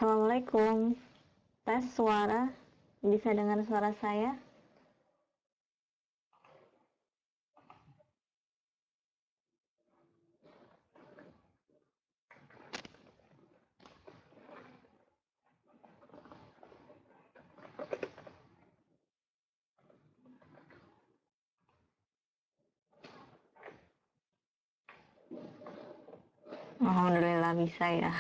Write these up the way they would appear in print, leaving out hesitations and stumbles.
Assalamualaikum. Tes suara. Bisa dengar suara saya? Alhamdulillah bisa ya.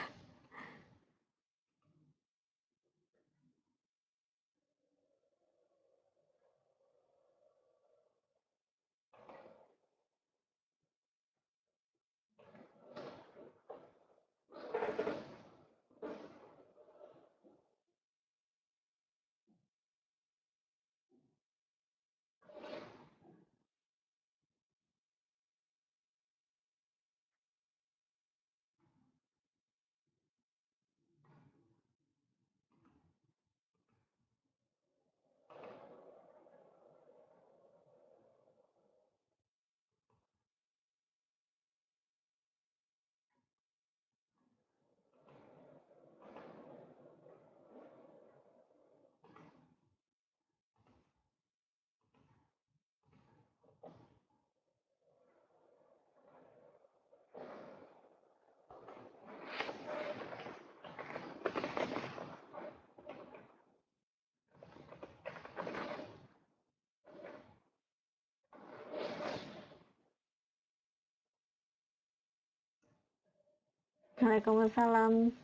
Waalaikumsalam,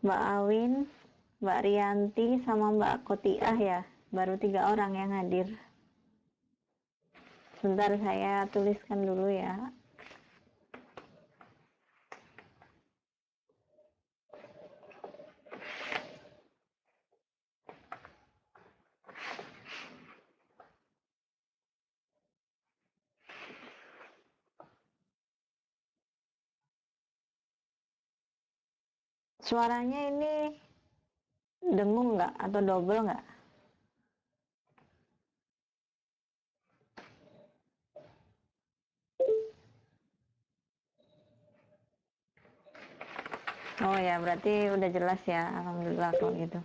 Mbak Awin, Mbak Rianti, sama Mbak Kotiah ya. Baru 3 orang yang hadir. Sebentar saya tuliskan dulu ya. Suaranya ini dengung nggak atau double nggak? Oh ya, berarti udah jelas ya. Alhamdulillah kalau gitu.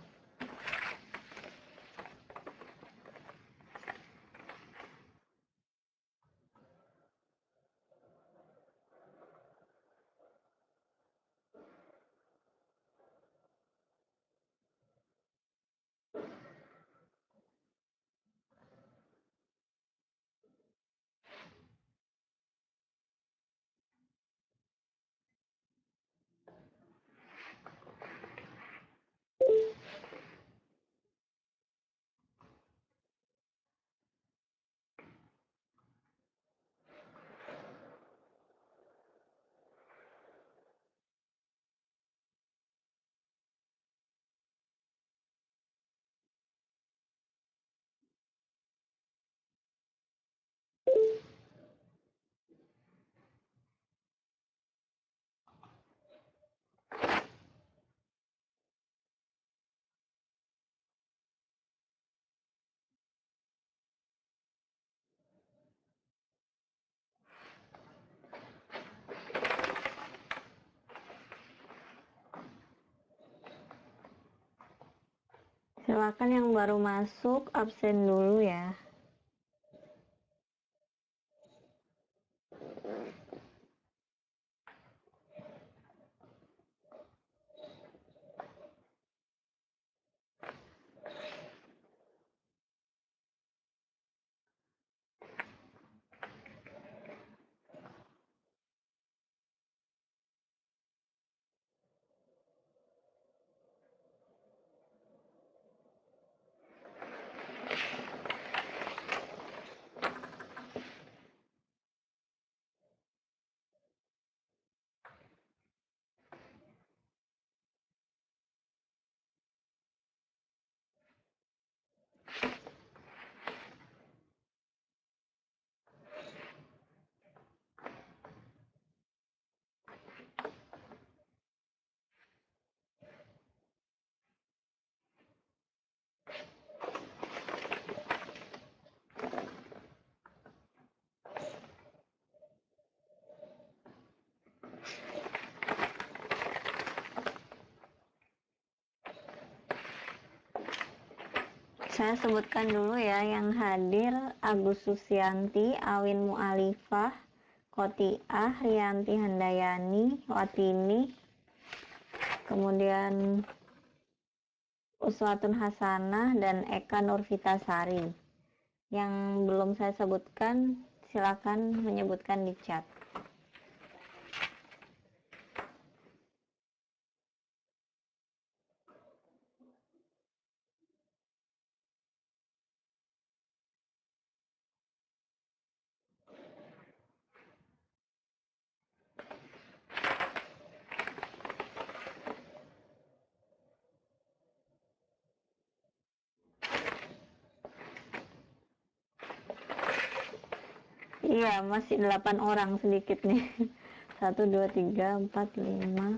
Silakan yang baru masuk absen dulu ya. Saya sebutkan dulu ya yang hadir: Agus Susianti, Awin Mu'alifah, Kotiah, Rianti Handayani, Watini, kemudian Uswatun Hasanah, dan Eka Nurvitasari. Yang belum saya sebutkan, silakan menyebutkan di chat. Iya, masih 8 orang sedikit nih. 1, 2, 3, 4, 5,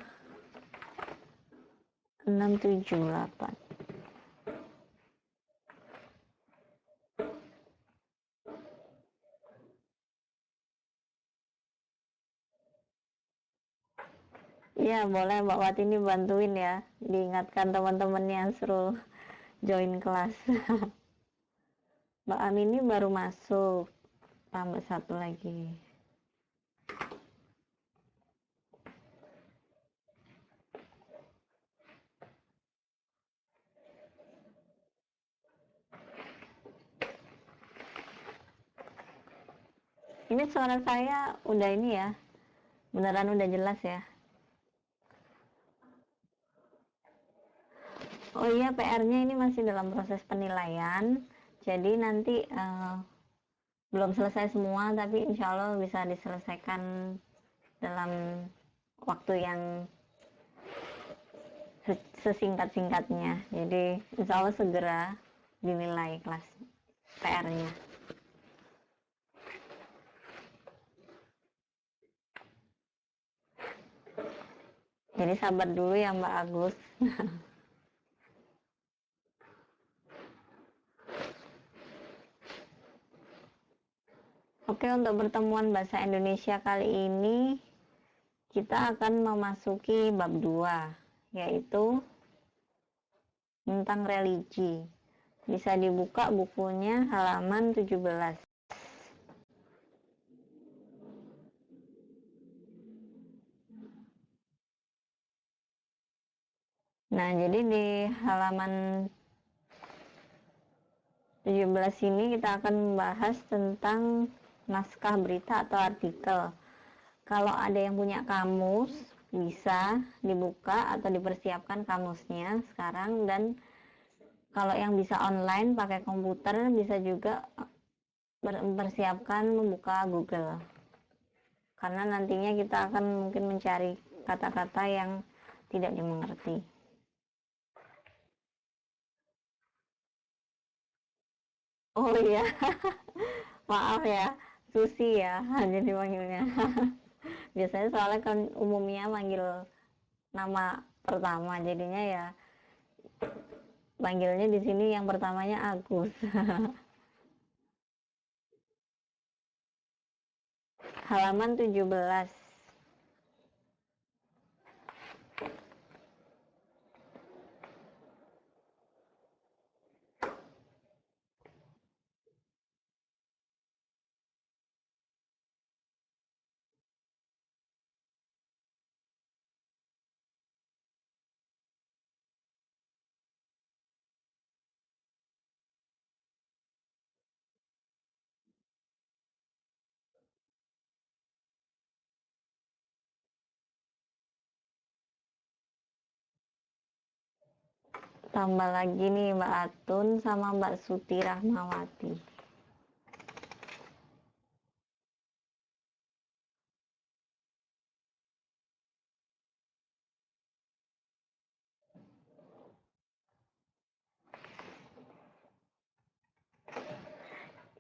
6, 7, 8. Iya, boleh Mbak Watini bantuin ya. Diingatkan teman-temannya yang suruh join kelas. Mbak Amin ini baru masuk. Tambah satu lagi. Ini suara saya udah ini ya, beneran udah jelas ya. Oh iya, PR-nya ini masih dalam proses penilaian. Jadi nanti belum selesai semua, tapi insya Allah bisa diselesaikan dalam waktu yang sesingkat-singkatnya. Jadi insya Allah segera dinilai kelas PR-nya. Jadi sabar dulu ya Mbak Agus. Oke, untuk pertemuan bahasa Indonesia kali ini kita akan memasuki bab 2, yaitu tentang religi. Bisa dibuka bukunya halaman 17. Nah, jadi di halaman 17 ini kita akan membahas tentang naskah berita atau artikel. Kalau ada yang punya kamus, bisa dibuka atau dipersiapkan kamusnya sekarang. Dan kalau yang bisa online pakai komputer, bisa juga mempersiapkan membuka Google. Karena nantinya kita akan mungkin mencari kata-kata yang tidak dimengerti. Oh iya, maaf ya, Susi ya, hanya dipanggilnya. Biasanya soalnya kan umumnya manggil nama pertama, jadinya ya panggilnya di sini yang pertamanya Agus. Halaman 17. Tambah lagi nih Mbak Atun sama Mbak Suti Rahmawati.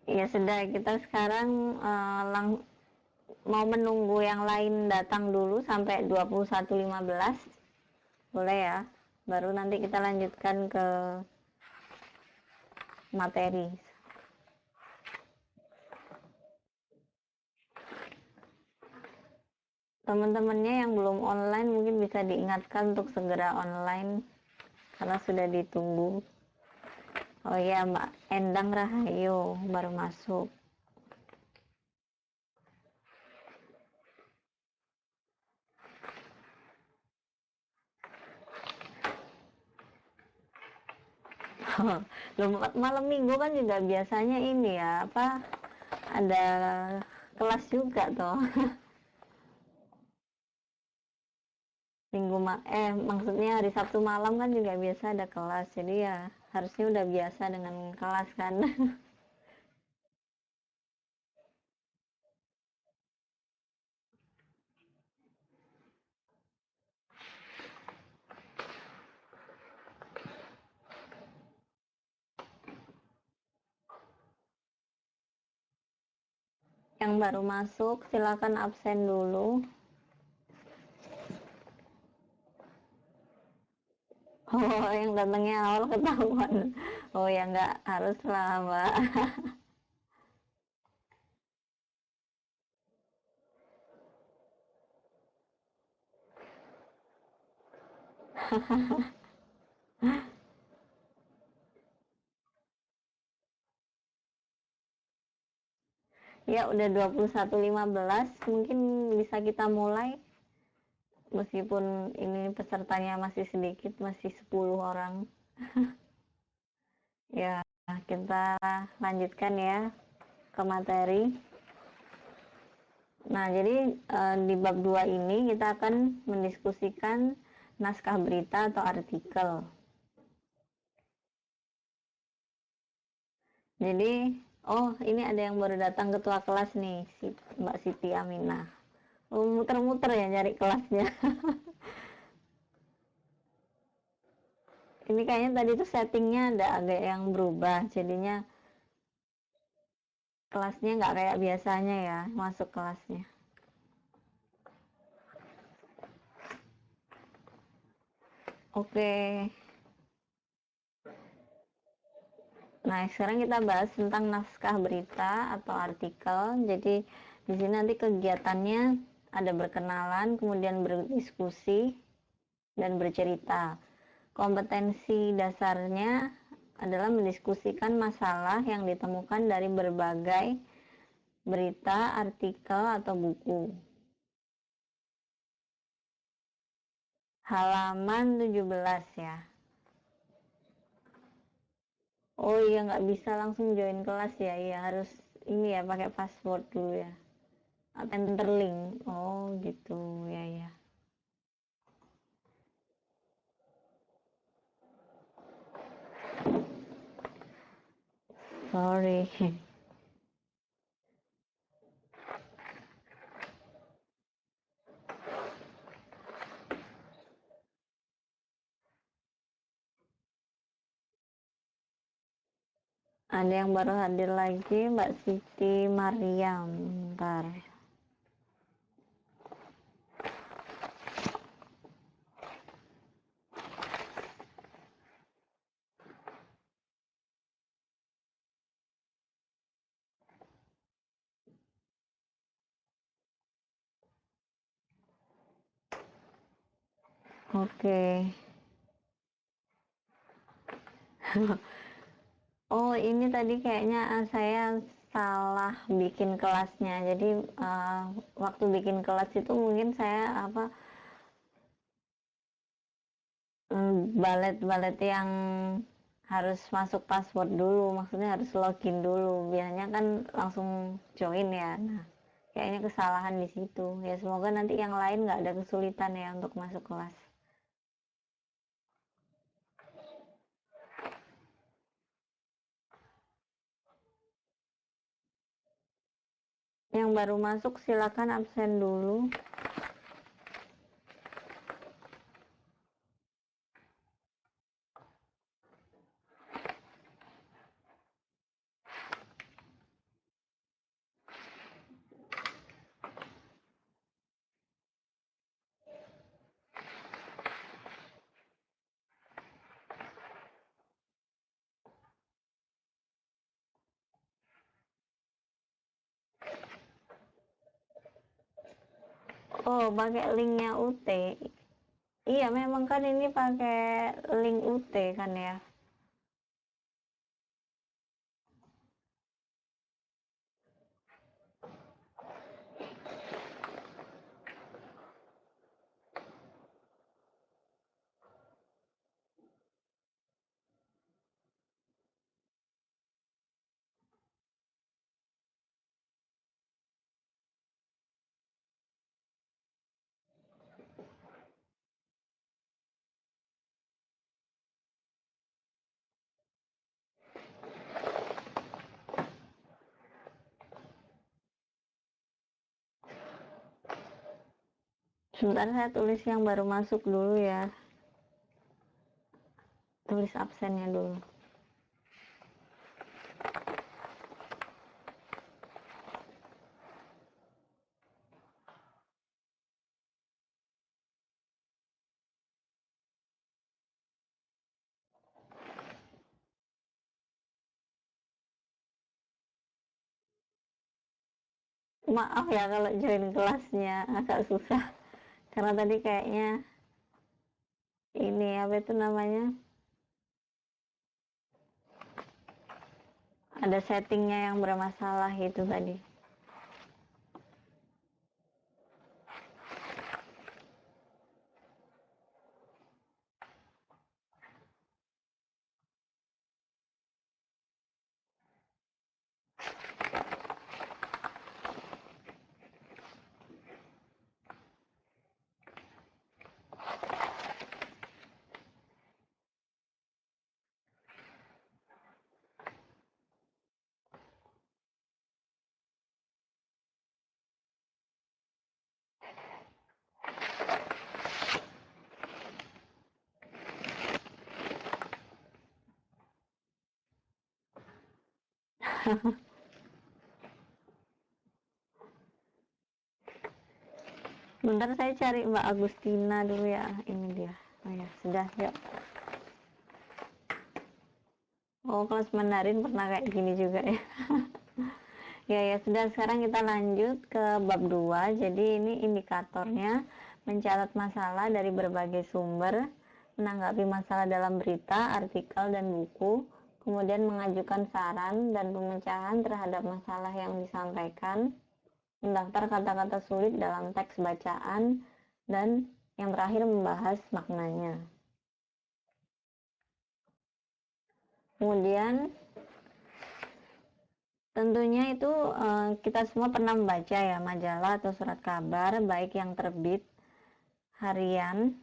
Ya sudah, kita sekarang mau menunggu yang lain datang dulu sampai 21.15. Boleh ya? Baru nanti kita lanjutkan ke materi. Teman-temannya yang belum online mungkin bisa diingatkan untuk segera online karena sudah ditunggu. Oh iya, Mbak Endang Rahayu baru masuk. Loh, malam minggu kan juga biasanya ini ya, apa, ada kelas juga toh. Maksudnya hari Sabtu malam kan juga biasa ada kelas, jadi ya harusnya udah biasa dengan kelas kan. Yang baru masuk silakan absen dulu. Oh, yang datangnya awal ketahuan. Oh ya, nggak harus lah, Mbak. Ya udah 21.15, mungkin bisa kita mulai. Meskipun ini pesertanya masih sedikit, masih 10 orang. Ya, kita lanjutkan ya ke materi. Nah, jadi di bab 2 ini kita akan mendiskusikan naskah berita atau artikel. Jadi, oh ini ada yang baru datang ketua kelas nih, Mbak Siti Aminah. Oh, muter-muter ya nyari kelasnya. Ini kayaknya tadi tuh settingnya ada agak yang berubah, jadinya kelasnya nggak kayak biasanya ya, masuk kelasnya. Oke. Nah, sekarang kita bahas tentang naskah berita atau artikel. Jadi di sini nanti kegiatannya ada berkenalan, kemudian berdiskusi dan bercerita. Kompetensi dasarnya adalah mendiskusikan masalah yang ditemukan dari berbagai berita, artikel, atau buku. Halaman 17 ya. Oh iya, nggak bisa langsung join kelas ya. Iya, harus ini ya, pakai password dulu ya. Enter link. Oh gitu, ya ya. Sorry. Ada yang baru hadir lagi, Mbak Siti Mariam. Bentar. Oke. Oh, ini tadi kayaknya saya salah bikin kelasnya. Jadi waktu bikin kelas itu mungkin saya apa balet-balet yang harus masuk password dulu, maksudnya harus login dulu. Biasanya kan langsung join ya. Nah, kayaknya kesalahan di situ. Ya semoga nanti yang lain nggak ada kesulitan ya untuk masuk kelas. Yang baru masuk silakan absen dulu. Oh, pakai linknya UT. Iya, memang kan ini pakai link UT kan ya. Sebentar, saya tulis yang baru masuk dulu ya. Tulis absennya dulu. Maaf ya kalau join kelasnya agak susah, karena tadi kayaknya ini apa itu namanya, ada settingnya yang bermasalah itu tadi. Bentar, saya cari Mbak Agustina dulu ya. Ini dia. Oh ya, sudah, yuk. Oh, kelas Mandarin pernah kayak gini juga ya. Ya sudah, sekarang kita lanjut ke bab 2. Jadi ini indikatornya mencatat masalah dari berbagai sumber, menanggapi masalah dalam berita, artikel, dan buku, kemudian mengajukan saran dan pemecahan terhadap masalah yang disampaikan, mendaftar kata-kata sulit dalam teks bacaan, dan yang terakhir membahas maknanya. Kemudian tentunya itu kita semua pernah membaca ya majalah atau surat kabar, baik yang terbit harian,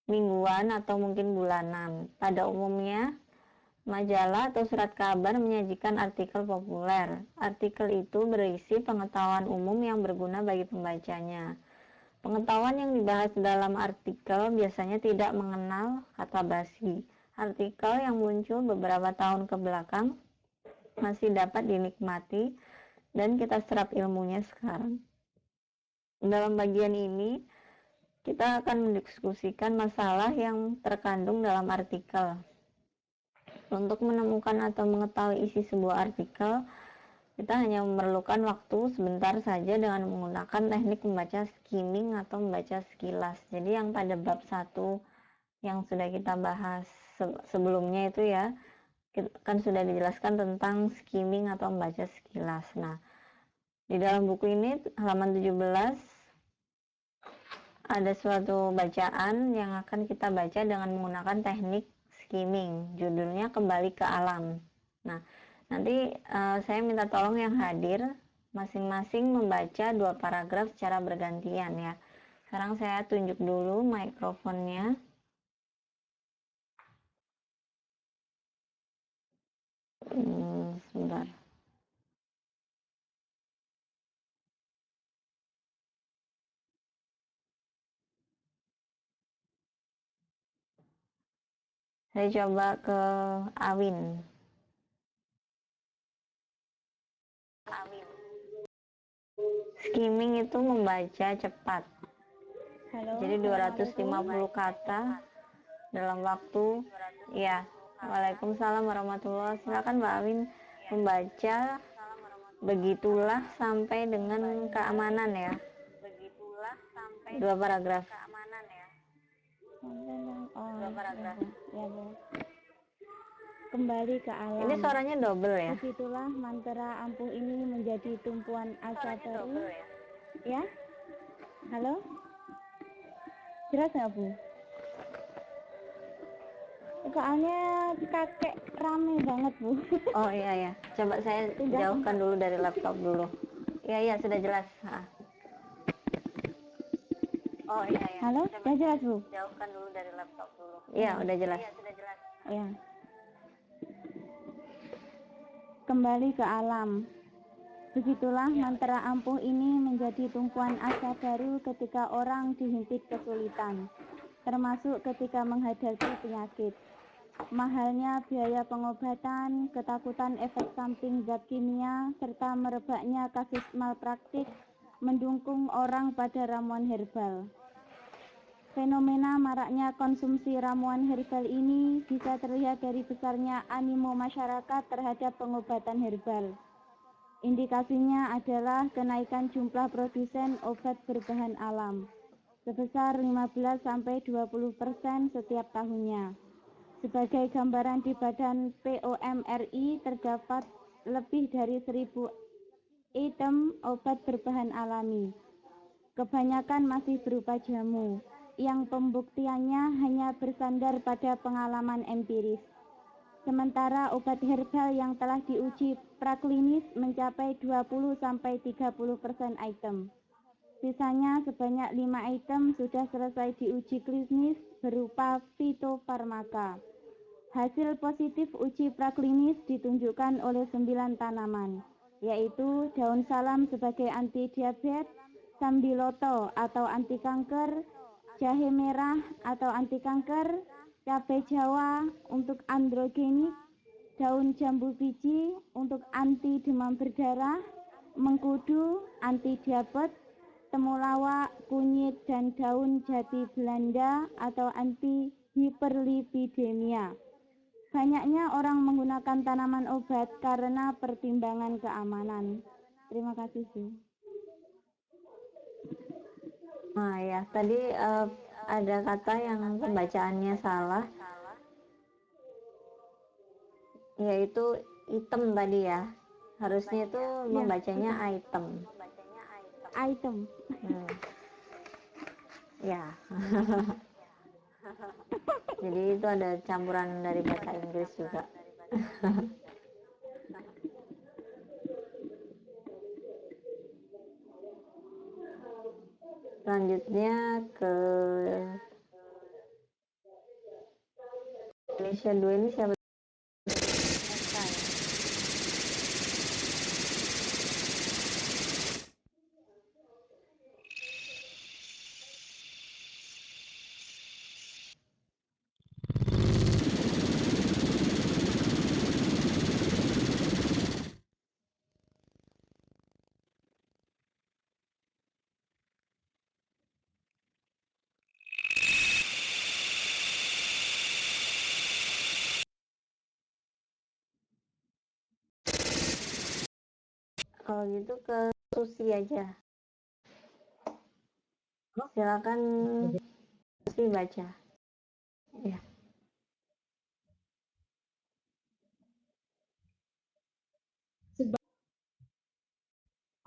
mingguan, atau mungkin bulanan. Pada umumnya, majalah atau surat kabar menyajikan artikel populer. Artikel itu berisi pengetahuan umum yang berguna bagi pembacanya. Pengetahuan yang dibahas dalam artikel biasanya tidak mengenal kata basi. Artikel yang muncul beberapa tahun ke belakang masih dapat dinikmati dan kita serap ilmunya sekarang. Dalam bagian ini, kita akan mendiskusikan masalah yang terkandung dalam artikel. Untuk menemukan atau mengetahui isi sebuah artikel, kita hanya memerlukan waktu sebentar saja dengan menggunakan teknik membaca skimming atau membaca sekilas. Jadi yang pada bab 1 yang sudah kita bahas sebelumnya itu ya, kan sudah dijelaskan tentang skimming atau membaca sekilas. Nah, di dalam buku ini halaman 17 ada suatu bacaan yang akan kita baca dengan menggunakan teknik skimming. Judulnya Kembali ke Alam. Nah, nanti saya minta tolong yang hadir masing-masing membaca 2 paragraf secara bergantian ya. Sekarang saya tunjuk dulu mikrofonnya. Sebentar. Saya coba ke Awin. Skimming itu membaca cepat. Halo, Jadi 250 kata dalam waktu ya. Waalaikumsalam warahmatullahi wabarakatuh. Silakan Mbak Awin membaca begitulah sampai dengan keamanan ya. Begitulah sampai 2 paragraf. Keamanan ya. 2 paragraf. Ya, Bu. Kembali ke alam. Ini suaranya double ya. Begitulah mantra ampuh ini menjadi tumpuan asa baru. Ya. Halo. Jelas nggak, Bu? Soalnya kakek rame banget, Bu. Oh iya ya. Coba saya jauhkan dulu dari laptop dulu. Iya sudah jelas. Oh iya ya. Halo, sudah jelas, Bu? Jauhkan dulu dari laptop dulu. Iya, udah jelas. Iya, sudah jelas. Ya. Kembali ke alam. Begitulah mantra ampuh ini menjadi tumpuan asa baru ketika orang dihimpit kesulitan, termasuk ketika menghadapi penyakit. Mahalnya biaya pengobatan, ketakutan efek samping zat kimia, serta merebaknya kasus malpraktik mendukung orang pada ramuan herbal. Fenomena maraknya konsumsi ramuan herbal ini bisa terlihat dari besarnya animo masyarakat terhadap pengobatan herbal. Indikasinya adalah kenaikan jumlah produsen obat berbahan alam sebesar 15-20% setiap tahunnya. Sebagai gambaran, di Badan POM RI terdapat lebih dari 1.000 item obat berbahan alami. Kebanyakan masih berupa jamu, yang pembuktiannya hanya bersandar pada pengalaman empiris. Sementara obat herbal yang telah diuji praklinis mencapai 20-30% item. Sisanya sebanyak 5 item sudah selesai diuji klinis berupa fitofarmaka. Hasil positif uji praklinis ditunjukkan oleh 9 tanaman, yaitu daun salam sebagai anti diabetes, sambiloto atau anti kanker, jahe merah atau anti kanker, cabai jawa untuk androgenik, daun jambu biji untuk anti demam berdarah, mengkudu anti diabetes, temulawak, kunyit, dan daun jati Belanda atau anti hiperlipidemia. Banyaknya orang menggunakan tanaman obat karena pertimbangan keamanan. Terima kasih, Bu. Nah ya, tadi ada kata yang pembacaannya salah, yaitu item tadi ya. Harusnya itu membacanya item. Item. Ya. Jadi itu ada campuran dari bahasa Inggris juga. Selanjutnya ke Indonesia 2 ini siapa? Kalau gitu ke Susi aja. Silakan Susi baca. Ya.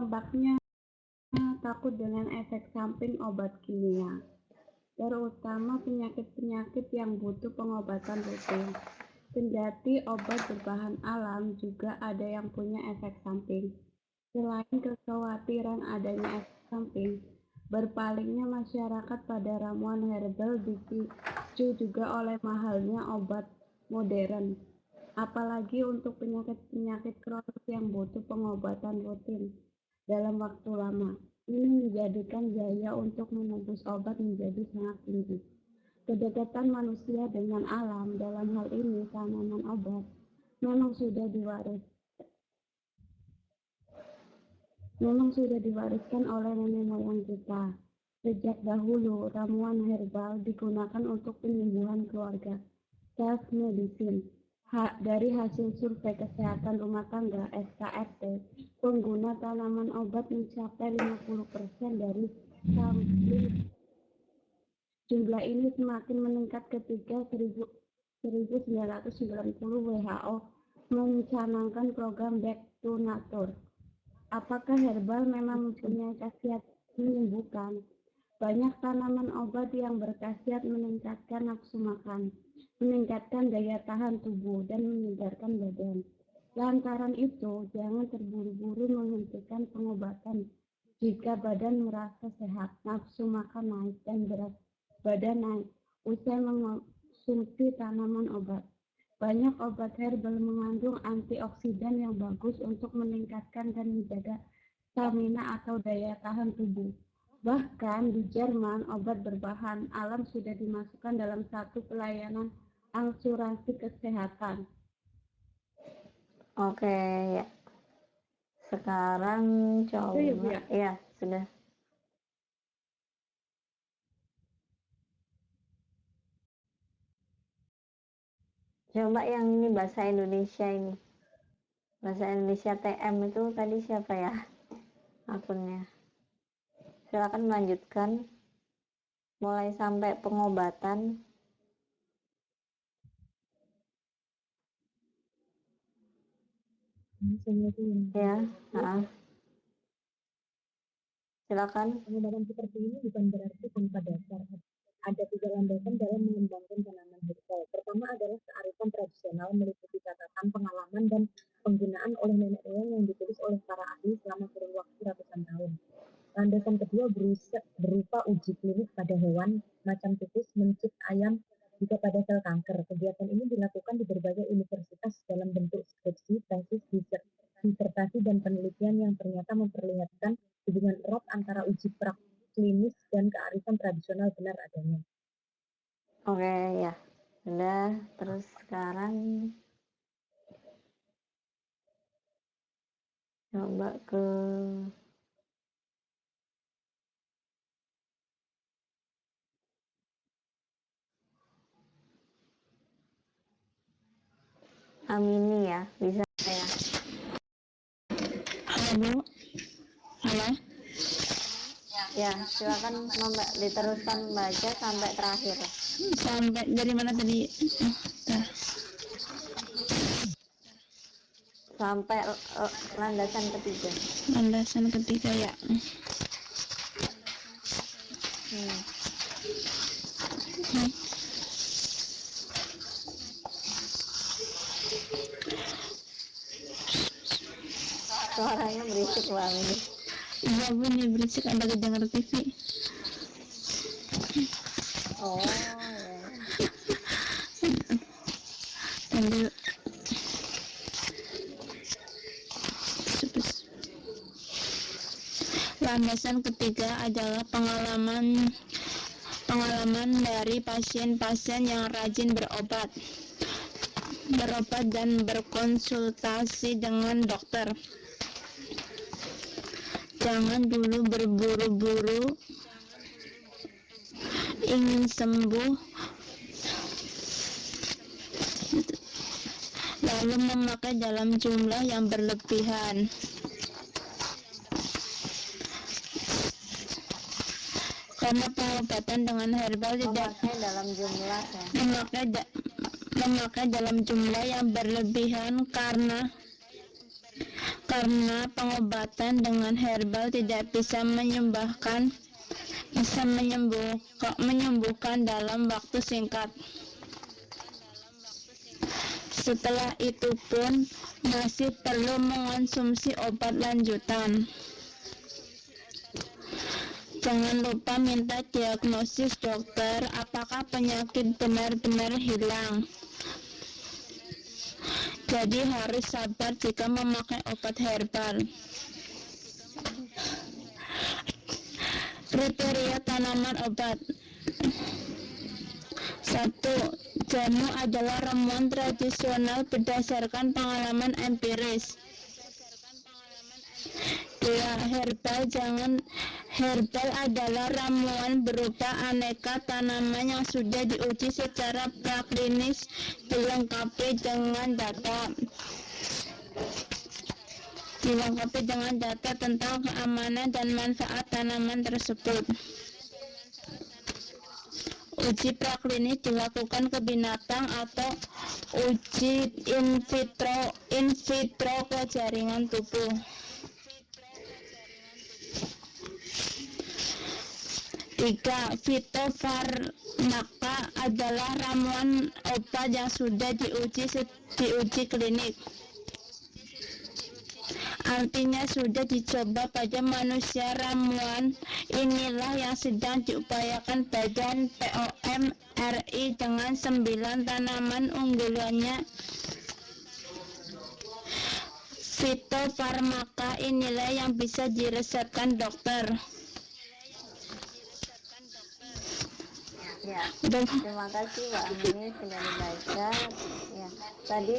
Sebabnya takut dengan efek samping obat kimia, terutama penyakit-penyakit yang butuh pengobatan rutin. Kendati obat berbahan alam juga ada yang punya efek samping. Selain kekhawatiran adanya efek samping, berpalingnya masyarakat pada ramuan herbal dipicu juga oleh mahalnya obat modern, apalagi untuk penyakit-penyakit kronis yang butuh pengobatan rutin dalam waktu lama. Ini menjadikan biaya untuk menebus obat menjadi sangat tinggi. Kedekatan manusia dengan alam, dalam hal ini tanaman obat, memang sudah diwariskan oleh nenek moyang kita. Sejak dahulu, ramuan herbal digunakan untuk penyembuhan keluarga, self medicine. Dari hasil survei kesehatan rumah tangga (SKRT), pengguna tanaman obat mencapai 50% dari sampling. Jumlah ini semakin meningkat ketika 1990 WHO mencanangkan program Back to Nature. Apakah herbal memang mempunyai khasiat menyembuhkan? Banyak tanaman obat yang berkhasiat meningkatkan nafsu makan, meningkatkan daya tahan tubuh, dan menyegarkan badan. Lantaran itu, jangan terburu-buru menghentikan pengobatan. Jika badan merasa sehat, nafsu makan naik, dan berat badan naik usai mengonsumsi tanaman obat. Banyak obat herbal mengandung antioksidan yang bagus untuk meningkatkan dan menjaga stamina atau daya tahan tubuh. Bahkan di Jerman, obat berbahan alam sudah dimasukkan dalam satu pelayanan asuransi kesehatan. Oke, ya. Sekarang coba. Itu ya, Bu, ya? Ya, sudah. Coba yang ini bahasa Indonesia ini. Bahasa Indonesia TM itu tadi siapa ya akunnya? Silakan melanjutkan. Mulai sampai pengobatan. Ya, silakan. Pengobatan seperti ini bukan berarti tanpa dasar. Ada 3 landasan dalam mengembangkan tanaman herbal. Pertama adalah kearifan tradisional meliputi catatan, pengalaman, dan penggunaan oleh nenek moyang yang ditulis oleh para ahli selama kurun waktu ratusan tahun. Landasan kedua berupa uji klinik pada hewan, macam tikus, mencit, ayam, juga pada sel kanker. Kegiatan ini dilakukan di berbagai universitas dalam bentuk skripsi, tesis, disertasi, dan penelitian yang ternyata memperlihatkan hubungan erat antara uji praklinis dan kearifan tradisional benar adanya. Oke, ya. Sudah, terus sekarang coba ke Amini ya, bisa ya. Halo, Bu. Halo. Ya, silakan diteruskan baca sampai terakhir. Sampai dari mana tadi? Sampai landasan ketiga. Landasan ketiga ya. Suaranya berisik banget. Iya, Bu, ini berisik, ada kedengar TV. Oh, ya. Tadi landasan ketiga adalah pengalaman dari pasien-pasien yang rajin berobat dan berkonsultasi dengan dokter. Jangan dulu berburu-buru ingin sembuh lalu memakai dalam jumlah yang berlebihan. Karena pengobatan dengan herbal tidak dalam jumlah ya. memakai dalam jumlah yang berlebihan karena pengobatan dengan herbal tidak bisa menyembuhkan dalam waktu singkat. Setelah itu pun masih perlu mengonsumsi obat lanjutan. Jangan lupa minta diagnosis dokter apakah penyakit benar-benar hilang. Jadi harus sabar jika memakai obat herbal. Kriteria tanaman obat. 1. Jamu adalah ramuan tradisional berdasarkan pengalaman empiris. 2. Herbal adalah ramuan berupa aneka tanaman yang sudah diuji secara praklinis dilengkapi dengan data tentang keamanan dan manfaat tanaman tersebut. Uji praklinis dilakukan ke binatang atau uji in vitro ke jaringan tubuh. 3. Fitofarmaka adalah ramuan obat yang sudah diuji klinik. artinya sudah dicoba pada manusia. Ramuan inilah yang sedang diupayakan Badan POM RI dengan 9 tanaman unggulannya. Fitofarmaka inilah yang bisa diresepkan dokter. Ya, terima kasih Mbak Amini sudah dibaca. Ya, tadi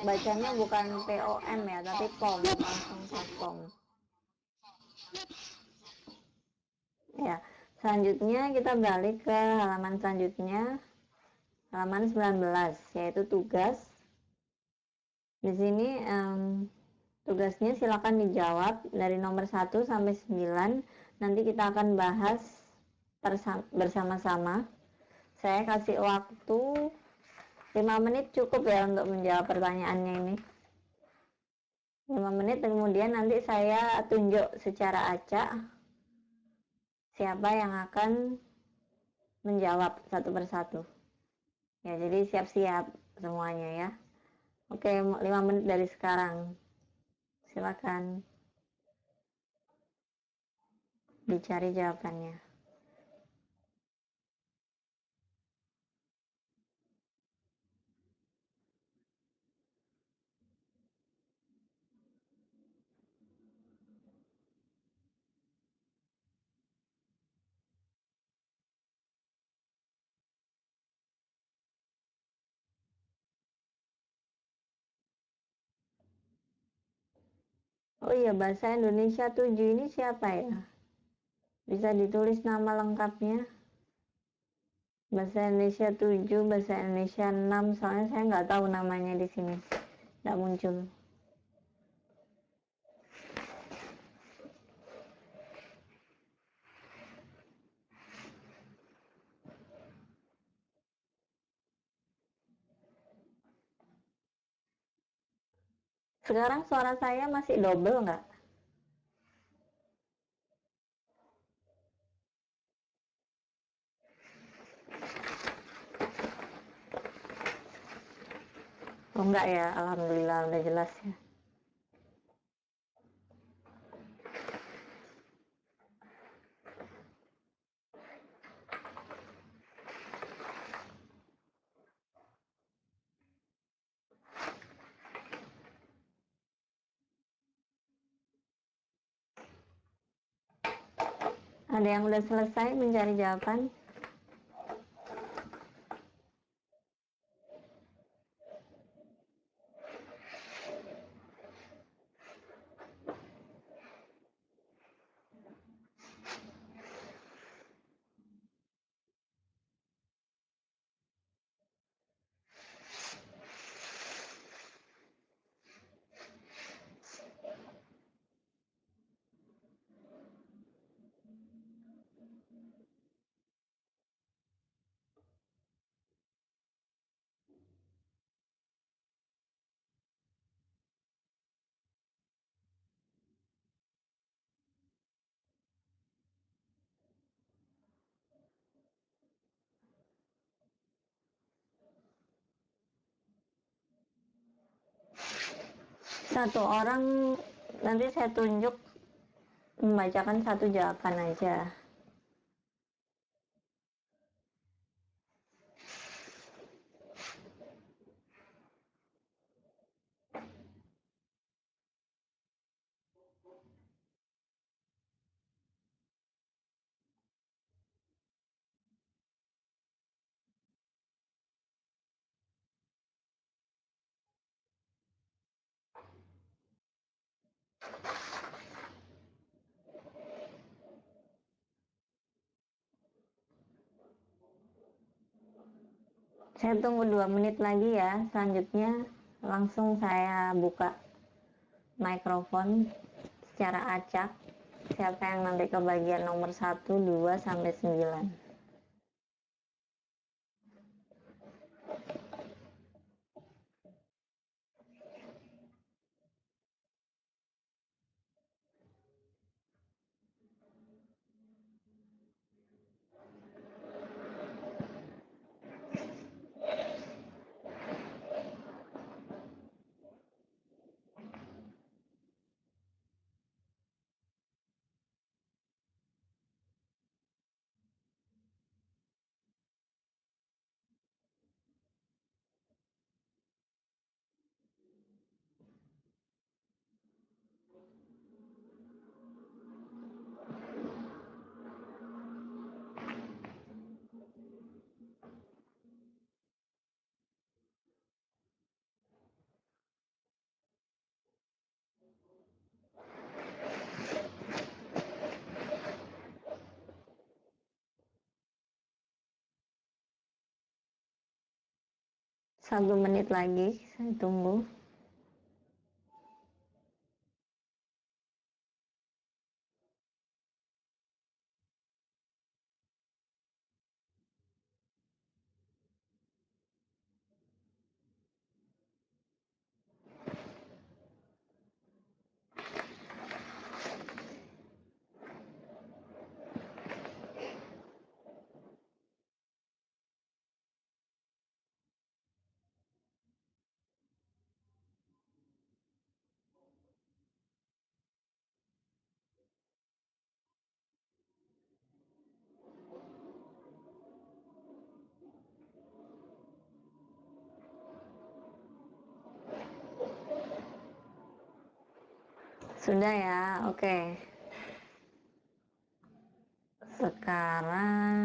bacanya bukan POM ya, tapi POM, langsung ke POM. Ya, selanjutnya kita balik ke halaman selanjutnya, halaman 19, yaitu tugas. Di sini tugasnya silakan dijawab dari nomor 1 sampai 9. Nanti kita akan bahas bersama-sama. Saya kasih waktu 5 menit cukup ya untuk menjawab pertanyaannya ini. 5 menit, kemudian nanti saya tunjuk secara acak siapa yang akan menjawab satu persatu. Ya, jadi siap-siap semuanya ya. Oke, 5 menit dari sekarang. Silakan dicari jawabannya. Oh iya, bahasa Indonesia 7 ini siapa ya? Bisa ditulis nama lengkapnya? Bahasa Indonesia 7, bahasa Indonesia 6, soalnya saya nggak tahu namanya di sini. Nggak muncul. Sekarang suara saya masih double nggak? Oh enggak ya, alhamdulillah udah jelas ya. Ada yang udah selesai mencari jawaban? Satu orang, nanti saya tunjuk membacakan satu jawaban aja. Saya tunggu 2 menit lagi ya. Selanjutnya langsung saya buka mikrofon secara acak. Siapa yang nanti ke bagian nomor 1, 2, sampai 9. 1 menit lagi saya tunggu. Sudah ya, oke. Sekarang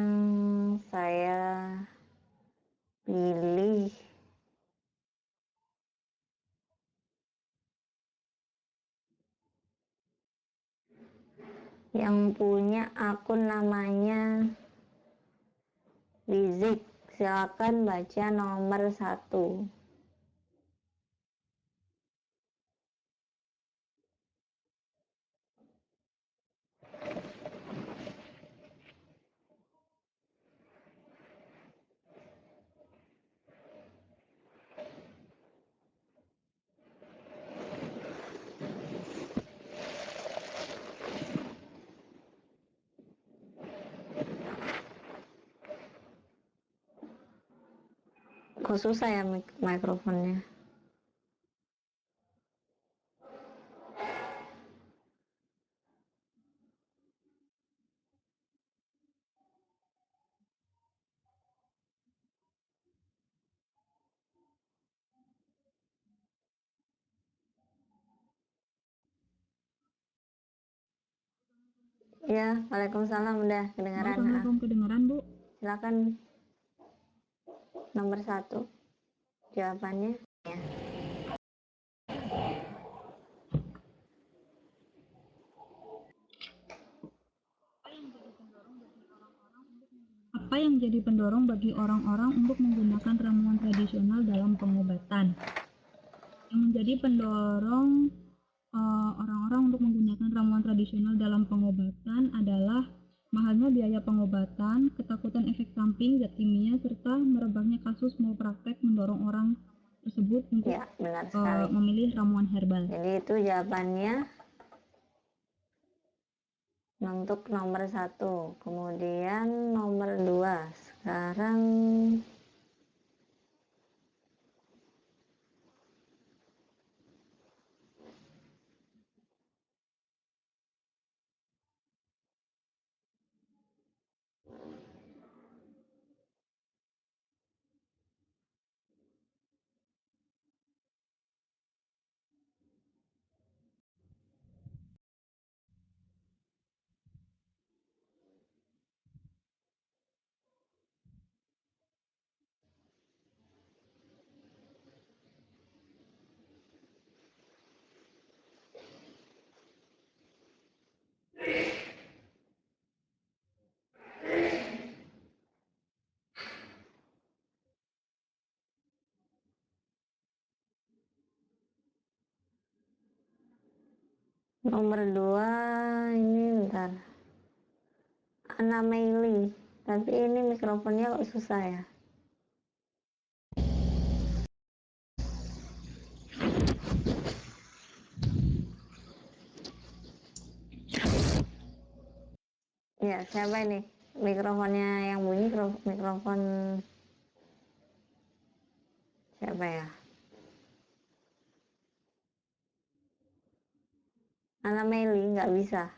saya pilih yang punya akun namanya Rizik. Silakan baca nomor 1. Kok susah ya mikrofonnya? Ya, waalaikumsalam, udah kedengaran. Assalamualaikum, kedengaran Bu? Silakan nomor 1 jawabannya. Ya. Apa yang jadi pendorong bagi orang-orang untuk menggunakan ramuan tradisional dalam pengobatan? Yang menjadi pendorong orang-orang untuk menggunakan ramuan tradisional dalam pengobatan adalah mahalnya biaya pengobatan, ketakutan efek samping zat kimia, serta merebaknya kasus malpraktek mendorong orang tersebut untuk Ya, benar sekali. memilih ramuan herbal. Jadi itu jawabannya untuk nomor 1. Kemudian nomor 2. Sekarang nomor 2 ini bentar. Ana Meili. Tapi ini mikrofonnya kok susah ya. Ya, siapa ini? Mikrofonnya yang bunyi mikrofon siapa ya? Ana Meili nggak bisa.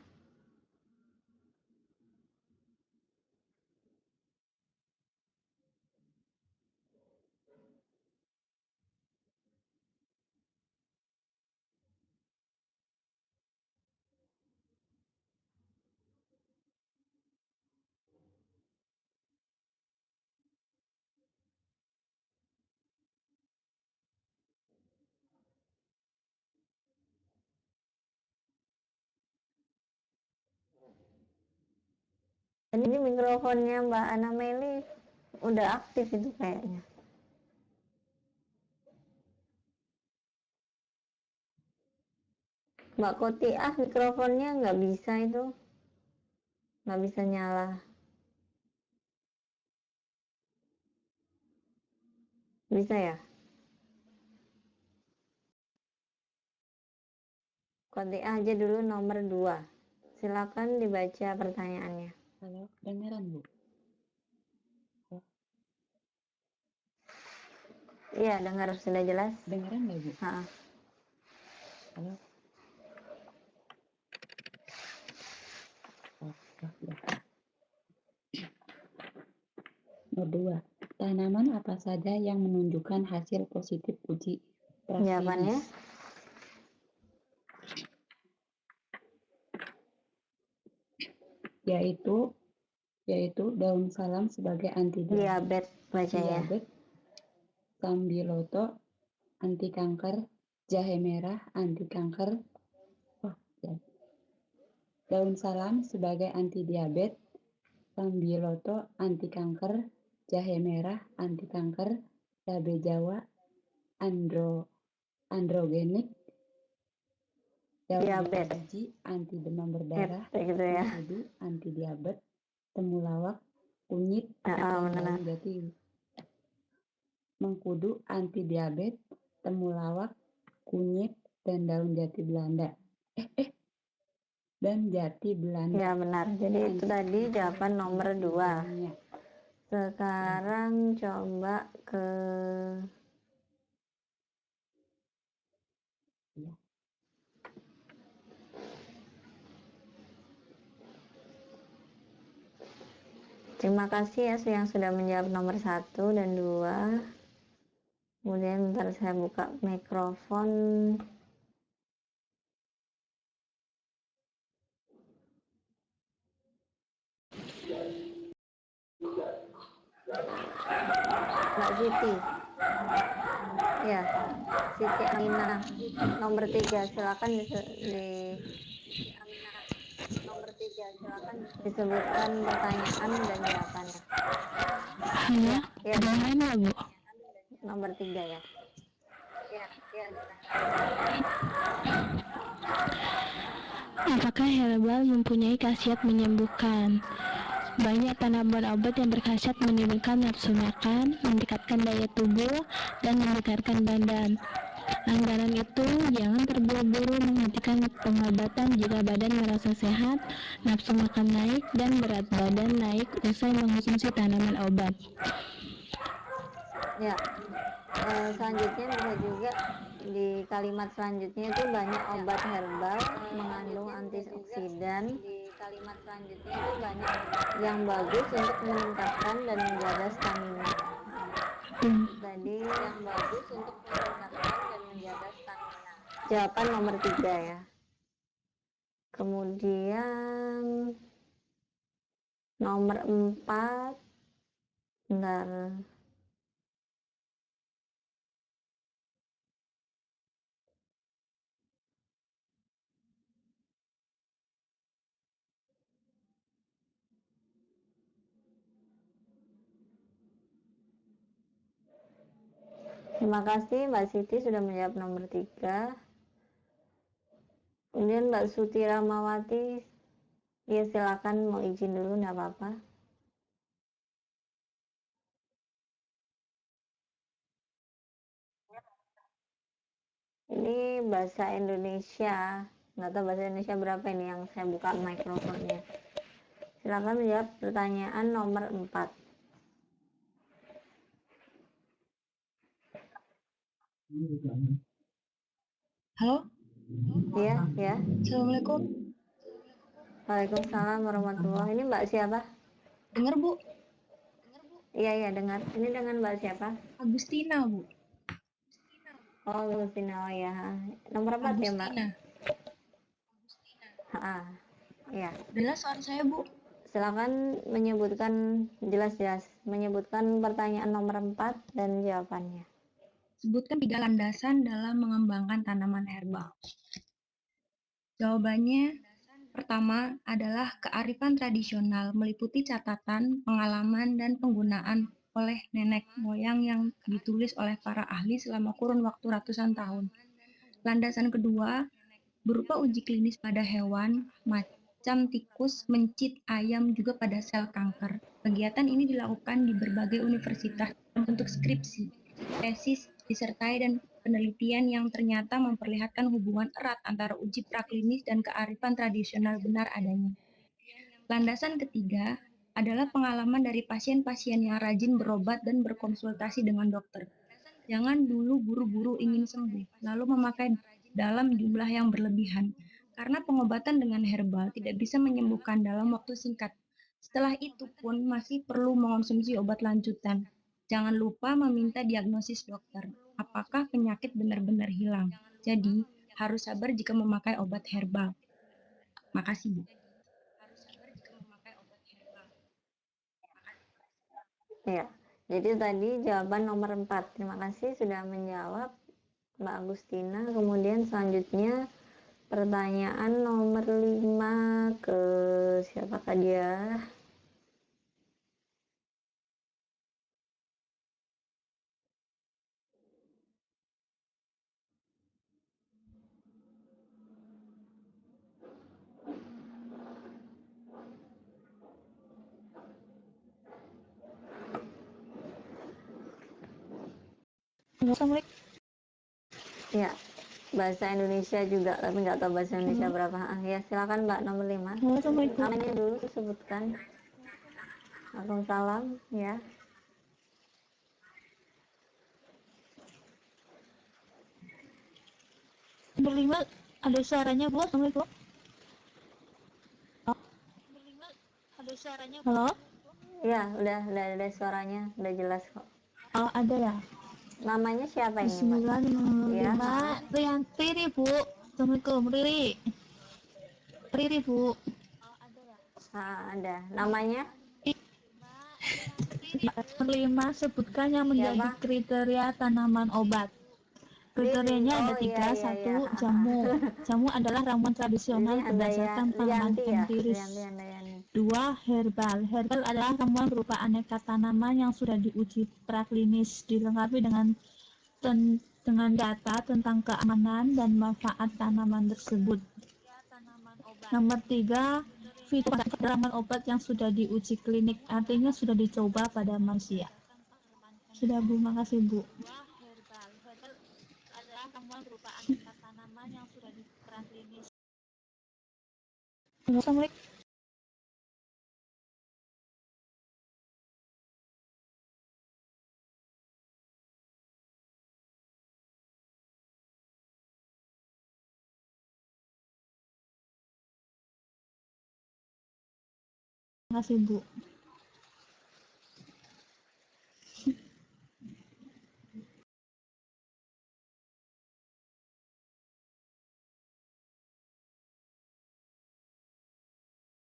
Ini mikrofonnya Mbak Ana Meili udah aktif itu kayaknya. Mbak Kotiah mikrofonnya nggak bisa itu, nggak bisa nyala. Bisa ya? Kotiah aja dulu nomor 2. Silakan dibaca pertanyaannya. Halo, dengeran Bu? Iya, dengar sudah jelas. Dengeran nggak Bu? Ha. Halo? Oh, udah. Nomor 2. Tanaman apa saja yang menunjukkan hasil positif uji Jawabannya? praklinis? Yaitu daun salam sebagai anti Diabetes bacanya. diabetes, sambiloto anti kanker, jahe merah anti kanker. Daun salam sebagai anti diabetes, sambiloto anti kanker, jahe merah anti kanker, cabai jawa androgenik, daun Diabetes. biji anti demam berdarah, Gitu ya. mengkudu anti diabetes, temulawak, kunyit dan daun jati. Mengkudu anti diabetes, temulawak, kunyit dan daun jati Belanda. Dan jati Belanda. Ya benar. Jadi itu tadi jawaban nomor 2. Sekarang coba ke terima kasih ya yang sudah menjawab nomor 1 dan 2. Kemudian ntar saya buka mikrofon. Mbak Siti. Ya, Siti Aminah. Nomor 3, silakan disebutkan pertanyaan dan jawabannya. Halo, Ya, dengeran nggak Bu? nomor 3 ya. Apakah herbal mempunyai khasiat menyembuhkan? Banyak tanaman obat yang berkhasiat menimbulkan nafsu makan, meningkatkan daya tubuh, dan menyegarkan badan. Anggaran itu, jangan terburu-buru menghentikan pengobatan jika badan merasa sehat, nafsu makan naik, dan berat badan naik usai mengonsumsi tanaman obat. Ya, selanjutnya bisa juga di kalimat selanjutnya itu banyak obat herbal mengandung antioksidan yang bagus untuk meningkatkan dan menjaga stamina. Tadi yang bagus untuk meningkatkan dan menjaga stamina. Jawaban nomor 3 ya. Kemudian nomor 4, bentar. Terima kasih Mbak Siti sudah menjawab nomor 3. Kemudian Mbak Suti Ramawati, ya silakan, mau izin dulu nggak apa-apa. Ini bahasa Indonesia, nggak tahu bahasa Indonesia berapa ini yang saya buka mikrofonnya. Silakan menjawab pertanyaan nomor 4. Halo, Iya, ya. Assalamualaikum. Waalaikumsalam warahmatullahi. Ini Mbak siapa? Dengar Bu? Iya, dengar. Ini dengan Mbak siapa? Agustina Bu. Oh, Agustina, oh ya. Nomor 4 ya Mbak? Agustina. Iya. Jelas soal saya Bu. Silakan menyebutkan jelas-jelas, menyebutkan pertanyaan nomor 4 dan jawabannya. Sebutkan 3 landasan dalam mengembangkan tanaman herbal. Jawabannya pertama adalah kearifan tradisional meliputi catatan, pengalaman, dan penggunaan oleh nenek moyang yang ditulis oleh para ahli selama kurun waktu ratusan tahun. Landasan kedua berupa uji klinis pada hewan, macam tikus, mencit, ayam, juga pada sel kanker. Kegiatan ini dilakukan di berbagai universitas untuk skripsi, tesis, disertai, dan penelitian yang ternyata memperlihatkan hubungan erat antara uji praklinis dan kearifan tradisional benar adanya. Landasan ketiga adalah pengalaman dari pasien-pasien yang rajin berobat dan berkonsultasi dengan dokter. Jangan dulu buru-buru ingin sembuh, lalu memakai dalam jumlah yang berlebihan, karena pengobatan dengan herbal tidak bisa menyembuhkan dalam waktu singkat. Setelah itu pun masih perlu mengonsumsi obat lanjutan. Jangan lupa meminta diagnosis dokter, apakah penyakit benar-benar hilang. Jadi, harus sabar jika memakai obat herbal. Makasih, Bu. Ya, jadi tadi jawaban nomor 4. Terima kasih sudah menjawab, Mbak Agustina. Kemudian selanjutnya pertanyaan nomor 5 ke siapakah dia? Ya, bahasa Indonesia juga, tapi nggak tahu bahasa Indonesia berapa. Ya, silakan Mbak nomor 5. Namanya dulu sebutkan. Waalaikumsalam, ya. Nomor 5 ada suaranya, Bu. Assalamualaikum. Ada suaranya, Bu. Halo? Ya, udah ada suaranya, udah jelas kok. Oh, ada ya. Namanya siapa ini, Mbak? Bismillah, nomor Ya, 5. Riri, Bu. Assalamualaikum, Riri. Riri, Bu. Ada. Namanya? Nomor 5, sebutkan yang menjadi Siapa? kriteria tanaman obat. Kriterianya ada Oh, 3. iya. 1, jamu. Jamu adalah ramuan tradisional Ini berdasarkan pengalaman Rianti ya? empiris. Rianti. 2. Herbal. Herbal adalah ramuan berupa aneka tanaman yang sudah diuji praklinis, dilengkapi dengan data tentang keamanan dan manfaat tanaman tersebut. Nomor 3, ramuan obat yang sudah diuji klinik, artinya sudah dicoba pada manusia. Sudah, Bu, makasih, Bu. Assalamualaikum. Makasih, Bu.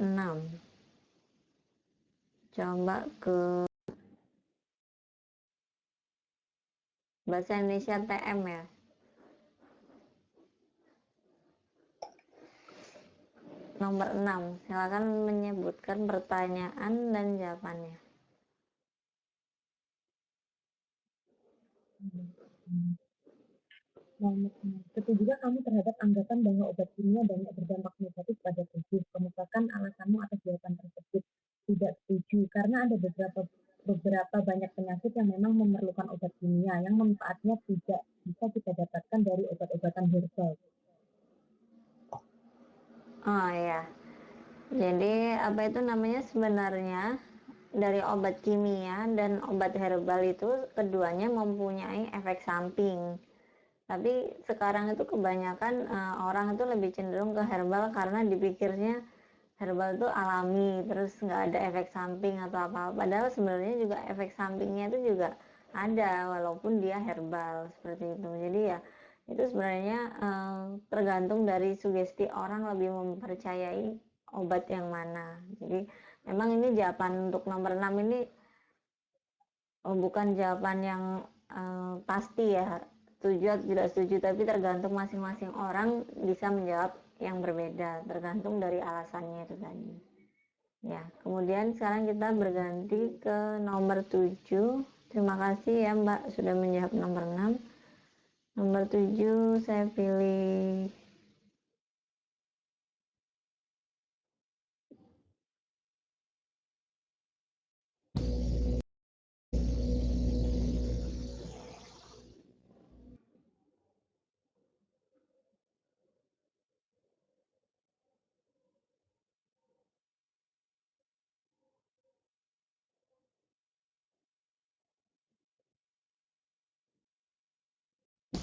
Enam. Coba ke bahasa Indonesia TM ya. Nomor 6. Silakan menyebutkan pertanyaan dan jawabannya. Setujukah kamu terhadap anggapan bahwa obat kimia banyak berdampak negatif pada tubuh? Kemukakan alasanmu atas jawaban tersebut. Tidak setuju, karena ada beberapa banyak penyakit yang memang memerlukan obat kimia yang manfaatnya tidak bisa kita dapatkan dari obat-obatan herbal. Oh ya. Jadi apa itu namanya sebenarnya dari obat kimia dan obat herbal itu keduanya mempunyai efek samping. Tapi sekarang itu kebanyakan orang itu lebih cenderung ke herbal karena dipikirnya herbal itu alami, terus nggak ada efek samping atau apa. Padahal sebenarnya juga efek sampingnya itu juga ada walaupun dia herbal seperti itu. Jadi ya itu sebenarnya tergantung dari sugesti orang lebih mempercayai obat yang mana. Jadi memang ini jawaban untuk nomor 6 ini bukan jawaban yang pasti ya, setuju atau tidak setuju, tapi tergantung masing-masing orang bisa menjawab yang berbeda tergantung dari alasannya itu tadi. Ya, kemudian sekarang kita berganti ke nomor 7. Terima kasih ya Mbak sudah menjawab nomor 6. Nomor 7 saya pilih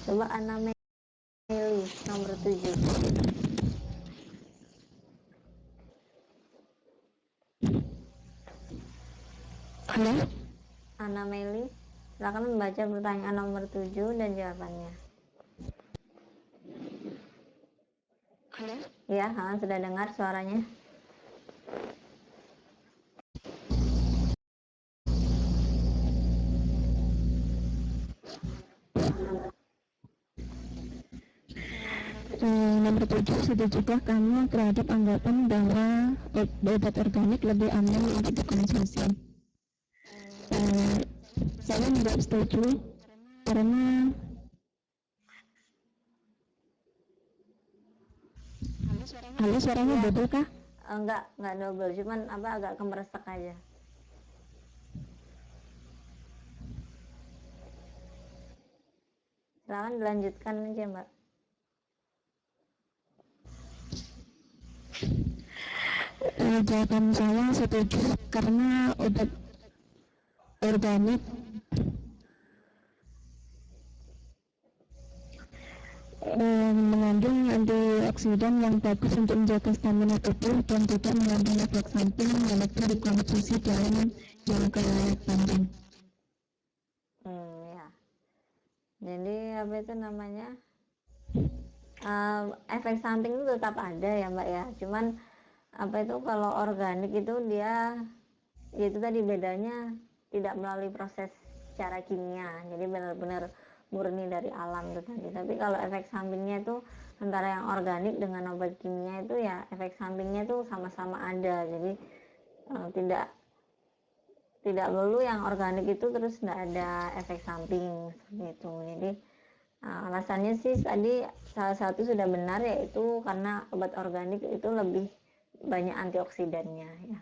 Coba Ana Meli nomor 7. Halo? Ana Meli, silakan membaca pertanyaan nomor 7 dan jawabannya. Halo? Ya, sudah dengar suaranya. Nomor 7, setujukah kamu terhadap anggapan bahwa obat organik lebih aman untuk dikonsumsi? Saya tidak setuju karena halo, suaranya double kah? Enggak double, cuman agak kemeresek aja. Silakan dilanjutkan aja, Mbak. Jawaban saya setuju karena obat organik mengandung antioksidan yang bagus untuk menjaga stamina tubuh dan tidak mengandung efek samping walaupun dikonsumsi dalam jangka panjang. Ya. Jadi apa itu namanya? Efek samping itu tetap ada ya, Mbak ya. Cuman kalau organik itu dia itu tadi bedanya tidak melalui proses secara kimia. Jadi benar-benar murni dari alam itu tadi. Tapi kalau efek sampingnya itu antara yang organik dengan obat kimia itu ya efek sampingnya itu sama-sama ada. Jadi tidak perlu yang organik itu terus nggak ada efek samping seperti itu. Jadi alasannya sih tadi salah satu sudah benar, yaitu karena obat organik itu lebih banyak antioksidannya ya.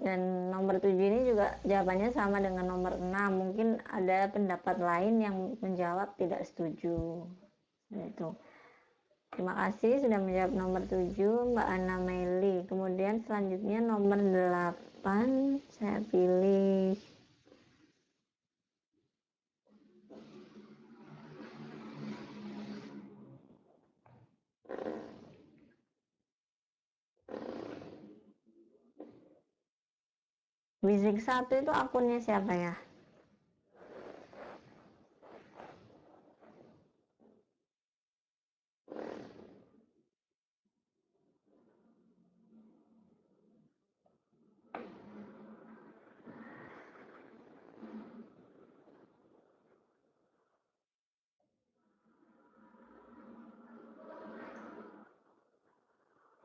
Dan nomor 7 ini juga jawabannya sama dengan nomor 6. Mungkin ada pendapat lain yang menjawab tidak setuju. Itu. Terima kasih sudah menjawab nomor 7, Mbak Ana Meli. Kemudian selanjutnya nomor 8 saya pilih Wizik 1 itu akunnya siapa ya?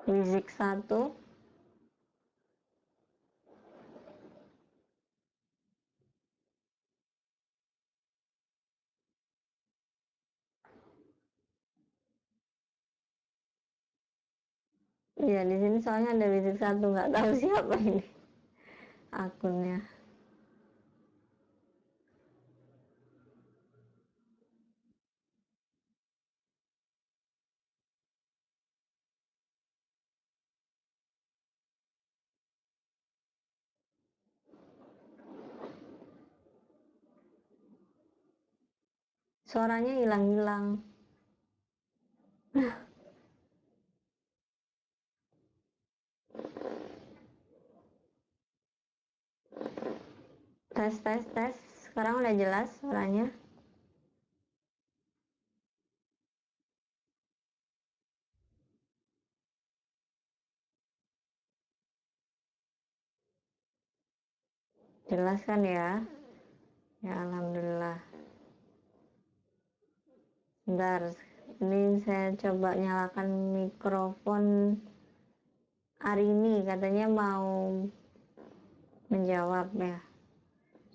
Wizik 1. Iya, di sini soalnya ada Wizik 1, nggak tahu siapa ini akunnya. Suaranya hilang-hilang. Tes. Sekarang udah jelas suaranya. Jelas kan ya? Ya alhamdulillah. Bentar, ini saya coba nyalakan mikrofon Arini, katanya mau menjawab ya.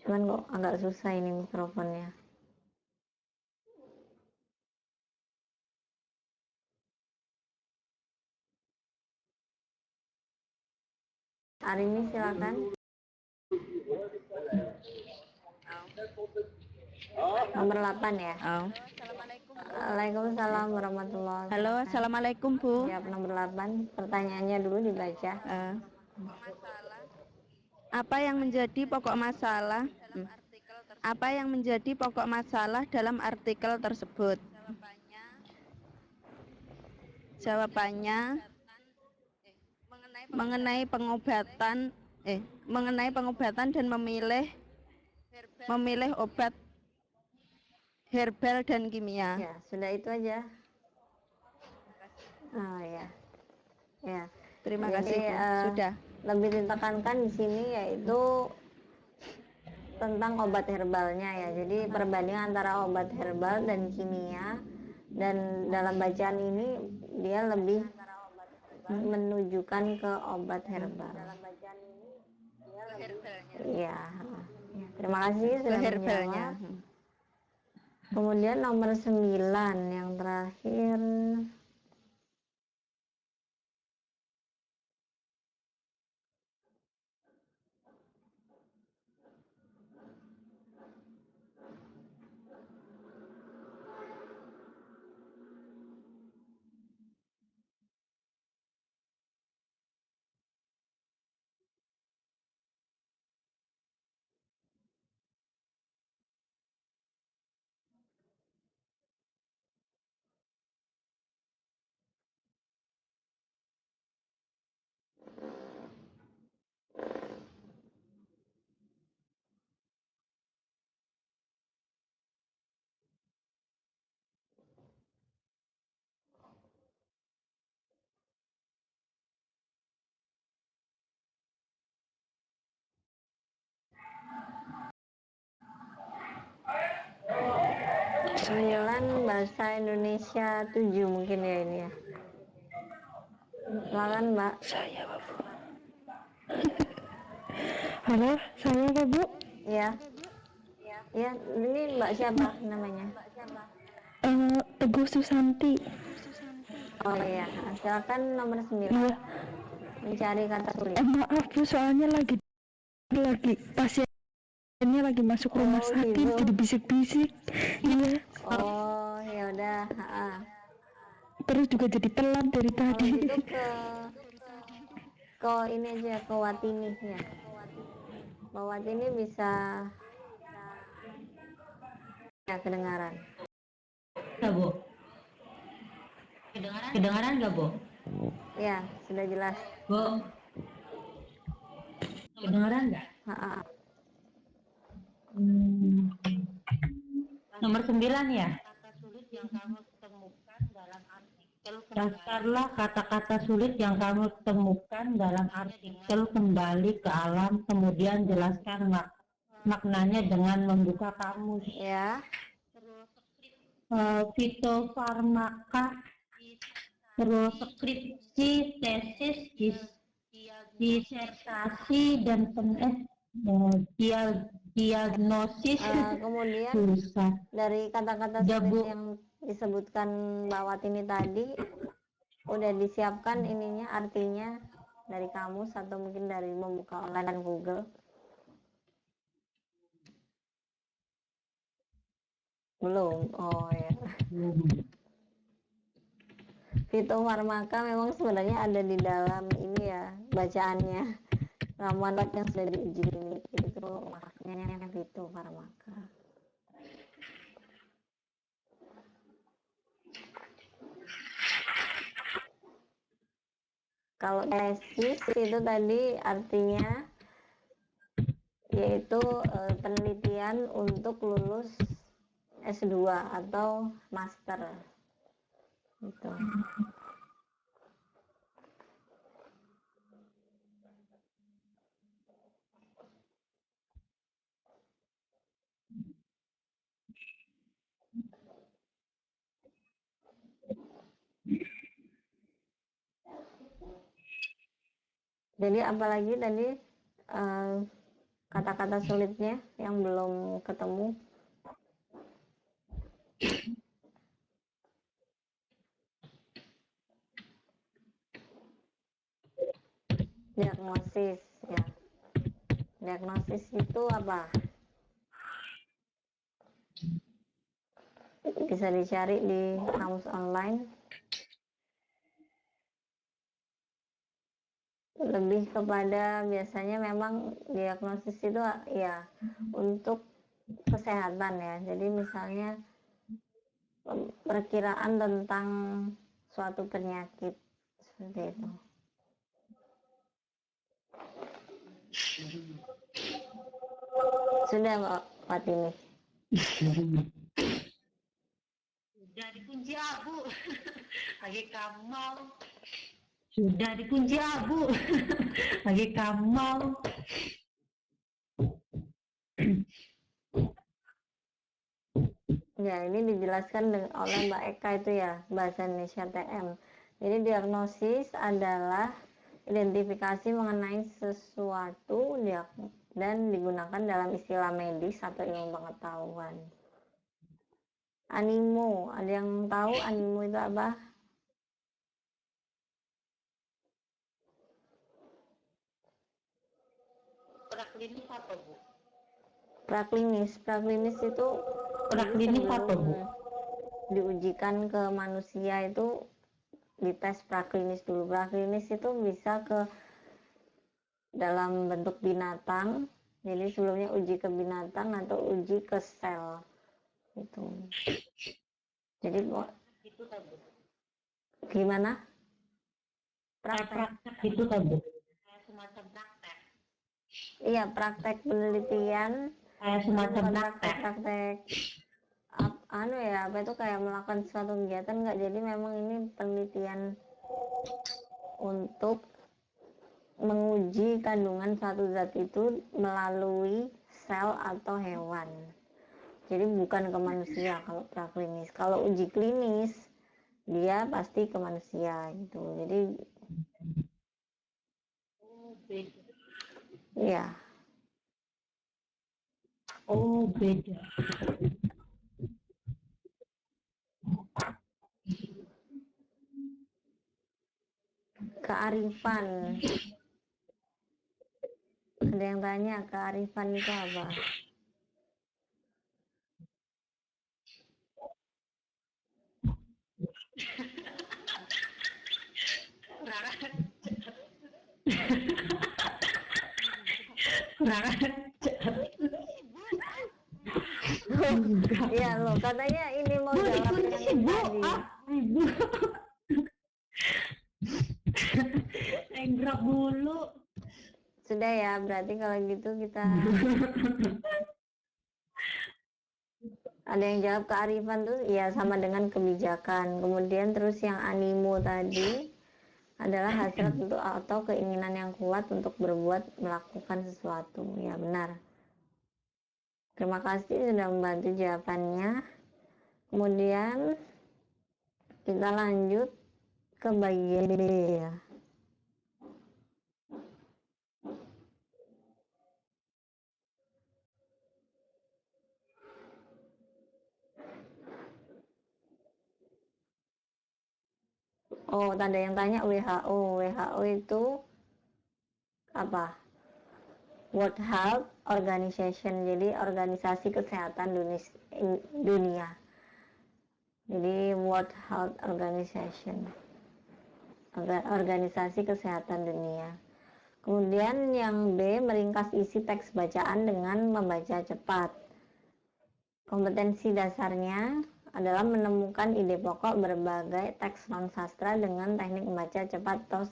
Cuman kok agak susah ini mikrofonnya. Arini silakan. Nomor 8 ya. Waalaikumsalam warahmatullahi wabarakatuh. Halo, assalamualaikum Bu. Jawab nomor 8. Pertanyaannya dulu dibaca. Apa yang menjadi pokok masalah Apa yang menjadi pokok masalah dalam artikel tersebut? Jawabannya mengenai pengobatan dan memilih obat herbal dan kimia. Ya, sudah itu aja. Oh ya. Ya. Terima Jadi, kasih, Bu. Sudah. Lebih ditekankan di sini yaitu tentang obat herbalnya ya. Jadi perbandingan antara obat herbal dan kimia, dan dalam bacaan ini dia lebih menunjukkan ke obat herbal. Iya. Ya, terima kasih sudah Herbalnya. menjawab. Kemudian nomor 9 yang terakhir. Sembilan bahasa Indonesia 7 mungkin ya ini ya. Silakan Mbak. Halo, saya Pak Bu. Ya. Ya, ini Mbak siapa namanya? Teguh Susanti. Oh iya, silakan nomor 9. Iya. Mencari kata sulit. Maaf Bu, soalnya lagi pasiennya lagi masuk rumah sakit, gitu. jadi bisik-bisik. Iya. Oh, ya udah, Terus juga jadi telat dari Kalau tadi. gitu ke ini aja, ke Watini ya. Mbak Watini bisa ya kedengaran. Ya, Bu. Kedengaran nggak, Bu? Ya, sudah jelas. Bu. Kedengaran nggak? Nomor 9 ya. Daftarlah kata-kata sulit yang kamu temukan dalam artikel kembali ke alam, kemudian jelaskan maknanya dengan membuka kamus. Ya. Fitofarmaka, terus skripsi, tesis, disertasi, dan diagnosis. Kemudian dari kata-kata sulit yang disebutkan Mbak Watini tadi udah disiapkan ininya, artinya dari kamus atau mungkin dari membuka online dan Google? Belum. Oh ya. Fitofarmaka memang sebenarnya ada di dalam ini ya, bacaannya ramuan obat yang sudah diuji klinik, itu maknanya fitofarmaka. Kalau tesis itu tadi artinya yaitu penelitian untuk lulus S2 atau master gitu. Jadi apalagi tadi kata-kata sulitnya yang belum ketemu? Diagnosis ya. Diagnosis itu apa? Bisa dicari di kamus online. Lebih kepada biasanya memang diagnosis itu ya untuk kesehatan ya. Jadi misalnya perkiraan tentang suatu penyakit seperti itu. Sudah Mbak Fatini. Sudah dikunci abu. Lagi Kamal. Sudah dikunci abu. Lagi Kamal. Ya, ini dijelaskan oleh Mbak Eka itu ya, bahasa Indonesia TM. Jadi diagnosis adalah identifikasi mengenai sesuatu dan digunakan dalam istilah medis atau ilmu pengetahuan. Animo, ada yang tahu animo itu apa? Praklinis apa, Bu? Praklinis itu Praklinis apa, Bu? diujikan ke manusia itu dites praklinis dulu. Praklinis itu bisa ke dalam bentuk binatang, jadi sebelumnya uji ke binatang atau uji ke sel itu. Jadi Itu tadi. gimana? Praktek itu tadi. Semacam praktek. Iya, praktek penelitian. Semacam praktek. Praktek apa itu kayak melakukan suatu kegiatan enggak, jadi memang ini penelitian untuk menguji kandungan suatu zat itu melalui sel atau hewan. Jadi bukan ke manusia kalau praklinis. Kalau uji klinis dia pasti ke manusia gitu. Jadi ya. Oh, beda. Kearifan. Ada yang tanya kearifan itu apa? Ya loh, katanya ini mau jawab yang tadi. Enggrap dulu. Sudah ya, berarti kalau gitu kita ada yang jawab kearifan tuh ya sama dengan kebijakan. Kemudian terus yang animo tadi adalah hasrat untuk atau keinginan yang kuat untuk melakukan sesuatu. Ya benar. Terima kasih sudah membantu jawabannya. Kemudian kita lanjut ke bagian B ya. Oh, ada yang tanya WHO. WHO itu apa? World Health Organization. Jadi organisasi kesehatan dunia. Jadi World Health Organization. Organisasi kesehatan dunia. Kemudian yang B, meringkas isi teks bacaan dengan membaca cepat. Kompetensi dasarnya adalah menemukan ide pokok berbagai teks non-sastra dengan teknik membaca cepat atau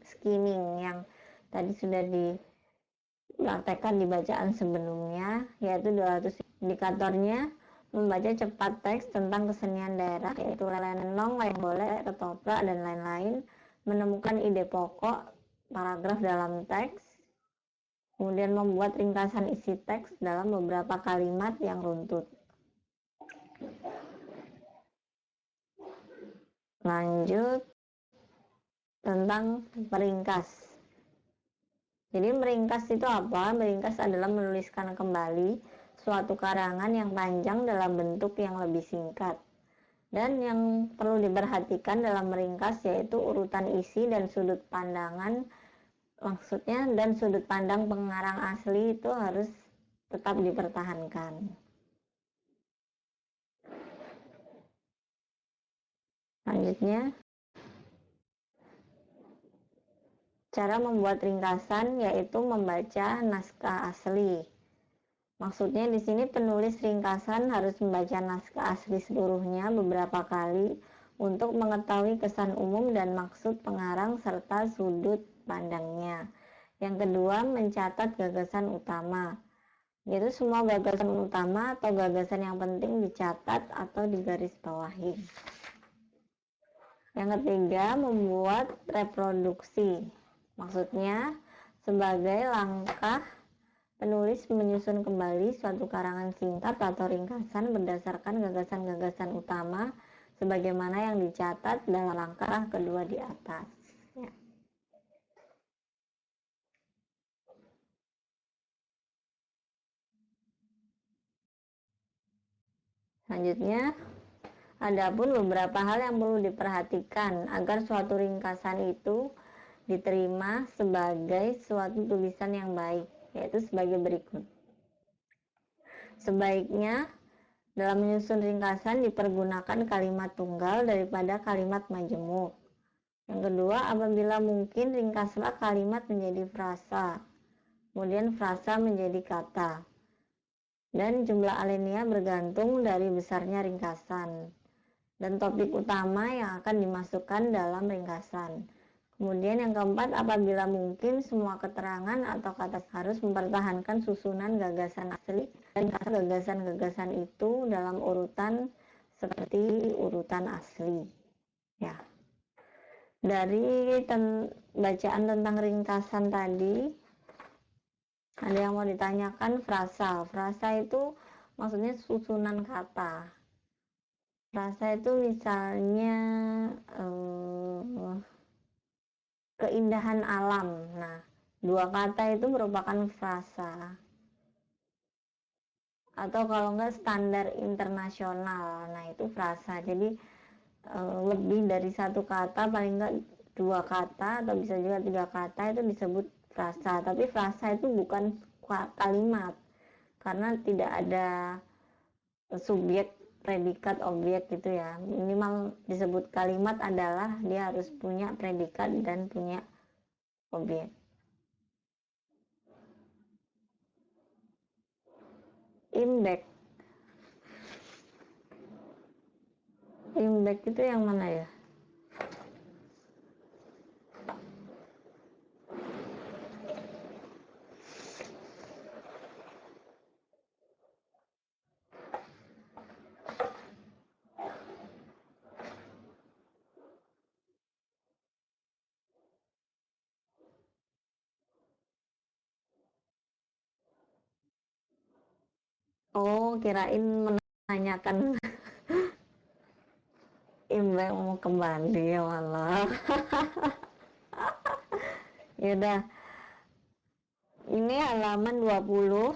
skimming yang tadi sudah dipraktekkan di bacaan sebelumnya, yaitu 200 indikatornya. Membaca cepat teks tentang kesenian daerah, yaitu lenong, wayang golek, ketoprak, dan lain-lain. Menemukan ide pokok paragraf dalam teks, kemudian membuat ringkasan isi teks dalam beberapa kalimat yang runtut. Lanjut tentang meringkas. Jadi meringkas itu apa? Meringkas adalah menuliskan kembali suatu karangan yang panjang dalam bentuk yang lebih singkat. Dan yang perlu diperhatikan dalam meringkas yaitu urutan isi dan sudut pandangan, maksudnya dan sudut pandang pengarang asli itu harus tetap dipertahankan. Selanjutnya, cara membuat ringkasan yaitu membaca naskah asli. Maksudnya di sini penulis ringkasan harus membaca naskah asli seluruhnya beberapa kali untuk mengetahui kesan umum dan maksud pengarang serta sudut pandangnya. Yang kedua, mencatat gagasan utama. Yaitu semua gagasan utama atau gagasan yang penting dicatat atau digarisbawahi. Yang ketiga, membuat reproduksi. Maksudnya, sebagai langkah penulis menyusun kembali suatu karangan singkat atau ringkasan berdasarkan gagasan-gagasan utama sebagaimana yang dicatat dalam langkah kedua di atas. Ya. Selanjutnya, adapun beberapa hal yang perlu diperhatikan agar suatu ringkasan itu diterima sebagai suatu tulisan yang baik, yaitu sebagai berikut. Sebaiknya dalam menyusun ringkasan dipergunakan kalimat tunggal daripada kalimat majemuk. Yang kedua, apabila mungkin ringkaslah kalimat menjadi frasa, kemudian frasa menjadi kata. Dan jumlah alinea bergantung dari besarnya ringkasan dan topik utama yang akan dimasukkan dalam ringkasan. Kemudian yang keempat, apabila mungkin semua keterangan atau kata harus mempertahankan susunan gagasan asli dan gagasan-gagasan itu dalam urutan seperti urutan asli. Ya. Dari bacaan tentang ringkasan tadi, ada yang mau ditanyakan frasa. Frasa itu maksudnya susunan kata. Frasa itu misalnya keindahan alam. Nah, dua kata itu merupakan frasa. Atau kalau enggak standar internasional. Nah, itu frasa. Jadi lebih dari satu kata, paling enggak dua kata atau bisa juga tiga kata itu disebut frasa. Tapi frasa itu bukan kalimat karena tidak ada subjek, predikat, objek gitu ya. Minimal disebut kalimat adalah dia harus punya predikat dan punya objek. Imbek. Imbek itu yang mana ya? Oh, kirain menanyakan Imbek mau kembali ya malah. Yaudah, ini halaman 20.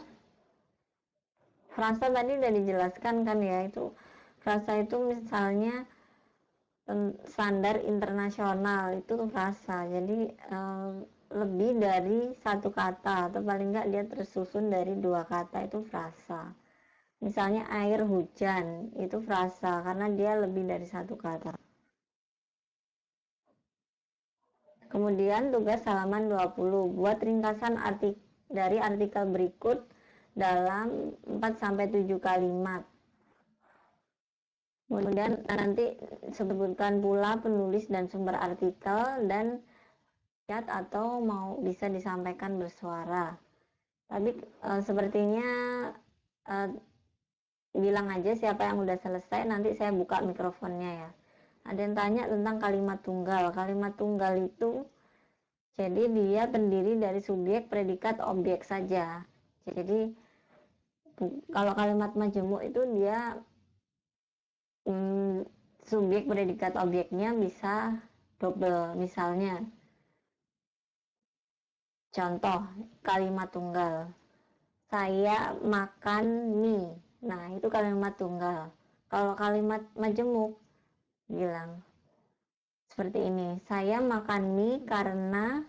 Frasa tadi udah dijelaskan kan ya, itu frasa itu misalnya standar internasional itu frasa. Jadi lebih dari satu kata atau paling enggak dia tersusun dari dua kata itu frasa. Misalnya air hujan itu frasa karena dia lebih dari satu kata. Kemudian tugas halaman 20, buat ringkasan dari artikel berikut dalam 4-7 kalimat. Kemudian nanti sebutkan pula penulis dan sumber artikel dan chat atau mau bisa disampaikan bersuara. Tapi sepertinya bilang aja siapa yang udah selesai, nanti saya buka mikrofonnya ya. Ada yang tanya tentang kalimat tunggal. Kalimat tunggal itu jadi dia terdiri dari subjek, predikat, objek saja. Jadi kalau kalimat majemuk itu dia subjek, predikat, objeknya bisa double. Misalnya contoh kalimat tunggal, saya makan mie. Nah, itu kalimat tunggal. Kalau kalimat majemuk bilang seperti ini, saya makan mie karena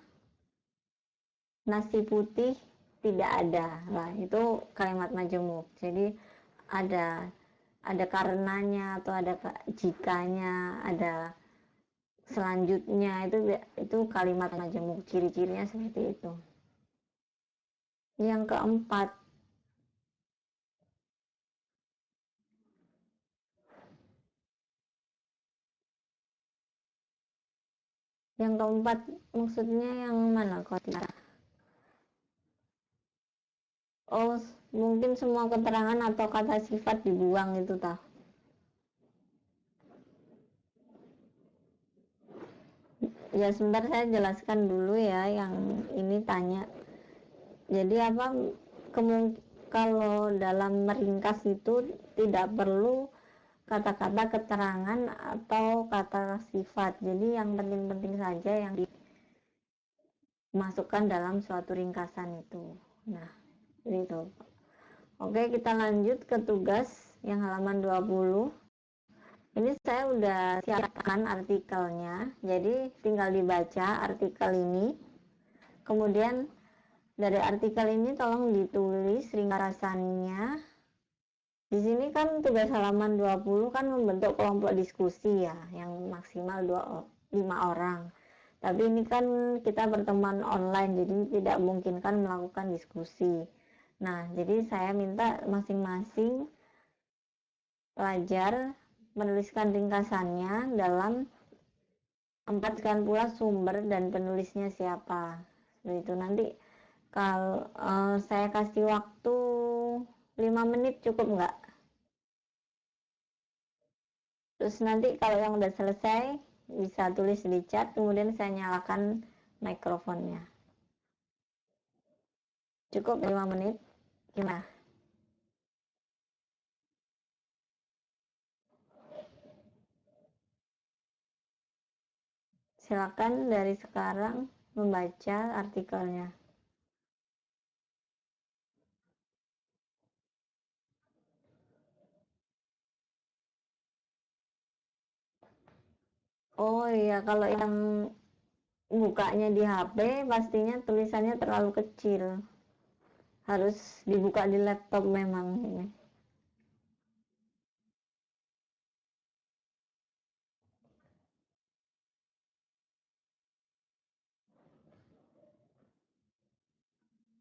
nasi putih tidak ada. Nah, itu kalimat majemuk. Jadi ada karenanya atau ada jikanya, ada selanjutnya, itu kalimat majemuk. Ciri-cirinya seperti itu. Yang keempat, Yang keempat maksudnya yang mana kok? Oh, mungkin semua keterangan atau kata sifat dibuang itu tah. Ya sebentar saya jelaskan dulu ya yang ini tanya. Jadi apa kalau dalam meringkas itu tidak perlu kata-kata keterangan atau kata sifat. Jadi yang penting-penting saja yang dimasukkan dalam suatu ringkasan itu. Nah, itu. Oke, kita lanjut ke tugas yang halaman 20. Ini saya udah siapkan artikelnya. Jadi tinggal dibaca artikel ini. Kemudian dari artikel ini tolong ditulis ringkasannya. Di sini kan tugas halaman 20 kan membentuk kelompok diskusi ya, yang maksimal 5 orang. Tapi ini kan kita pertemuan online, jadi tidak mungkin kan melakukan diskusi. Nah, jadi saya minta masing-masing pelajar menuliskan ringkasannya dalam 4 pula sumber dan penulisnya siapa. Itu nanti kalau saya kasih waktu 5 menit cukup nggak? Terus nanti kalau yang udah selesai bisa tulis di chat, kemudian saya nyalakan mikrofonnya. Cukup 5 menit? Gimana? Silakan dari sekarang membaca artikelnya. Oh iya, kalau yang bukanya di HP pastinya tulisannya terlalu kecil. Harus dibuka di laptop memang ini.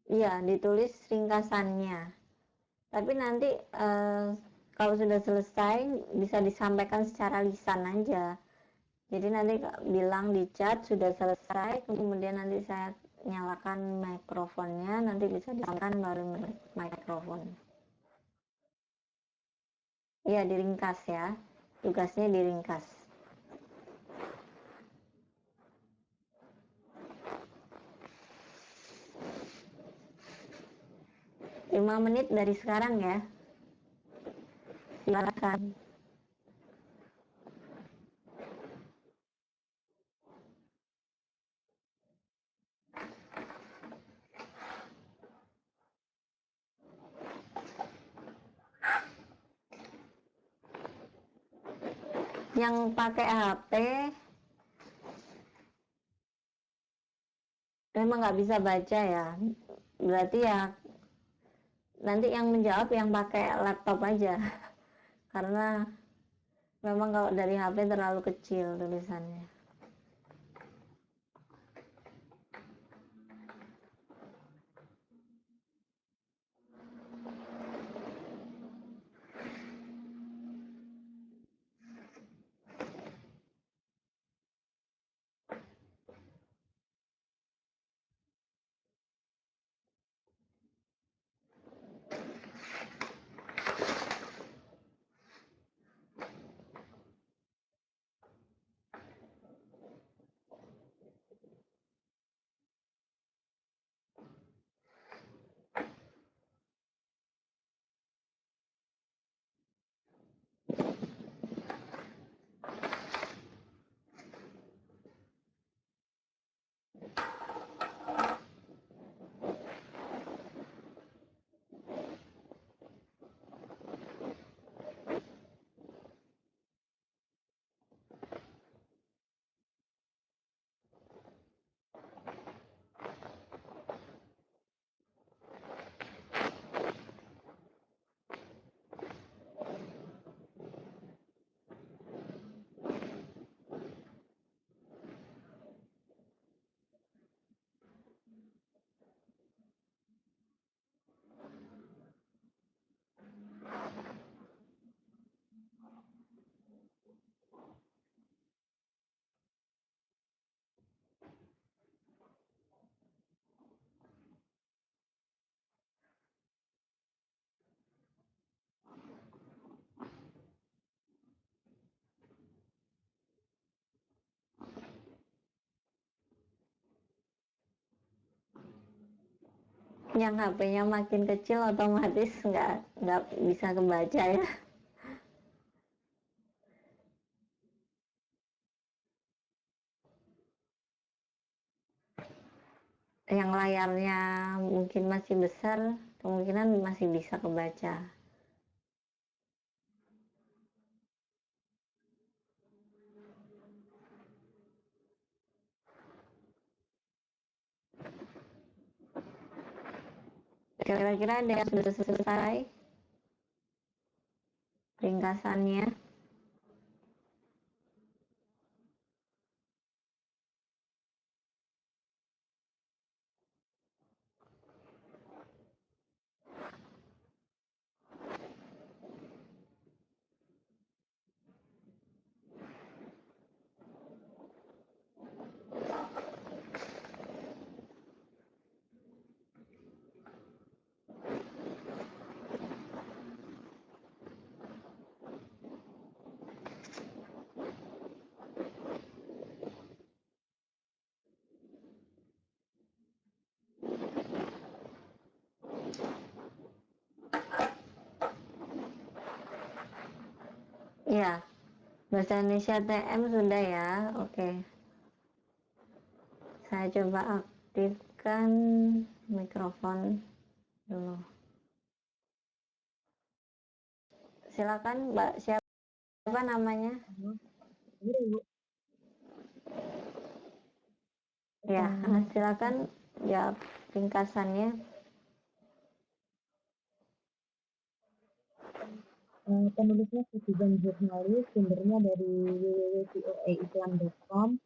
Iya, ditulis ringkasannya. Tapi nanti kalau sudah selesai bisa disampaikan secara lisan aja. Jadi nanti bilang di chat sudah selesai, kemudian nanti saya nyalakan mikrofonnya, nanti bisa disampaikan baru mikrofon. Iya, diringkas ya. Tugasnya diringkas. Lima menit dari sekarang ya. Silakan. Yang pakai HP memang nggak bisa baca ya. Berarti ya nanti yang menjawab yang pakai laptop aja. Karena memang kalau dari HP terlalu kecil tulisannya. yang HP-nya makin kecil otomatis nggak bisa kebaca ya. Yang layarnya mungkin masih besar, kemungkinan masih bisa kebaca. Kira-kira ada yang sudah selesai ringkasannya? Ya, bahasa Indonesia TM sudah ya. Oke. Saya coba aktifkan mikrofon dulu. Silakan Mbak, siapa namanya? Ya, silakan jawab ringkasannya. Penulisnya Citizen Jurnalis, sumbernya dari www.voaiklan.com.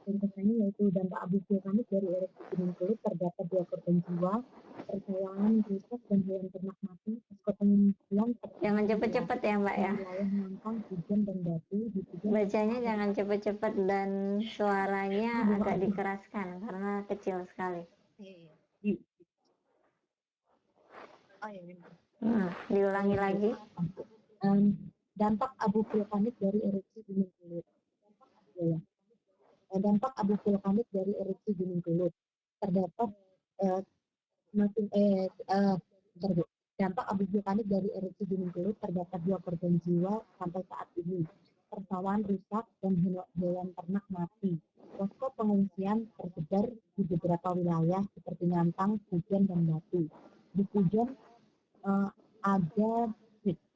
Ringkasannya yaitu dampak abu vulkanik dari erupsi gunung kulit terdapat 2 korban jiwa, persawahan rusak dan hewan ternak mati. Posko pengungsian Jangan cepet-cepet ya Mbak ya. wilayah Nampang, Hujan dan Batu. Bacanya jangan cepet-cepet dan suaranya agak dikeraskan karena kecil sekali. Diulangi lagi. Dampak abu vulkanik dari erupsi gunung kulit. Dampak abu vulkanik dari erupsi gunung kulit terdapat dampak abu vulkanik dari erupsi gunung kulit terdapat 2 korban jiwa sampai saat ini. Persawahan rusak dan hewan ternak mati. Posko pengungsian tersebar di beberapa wilayah seperti Nampang, Pujon, dan Batu.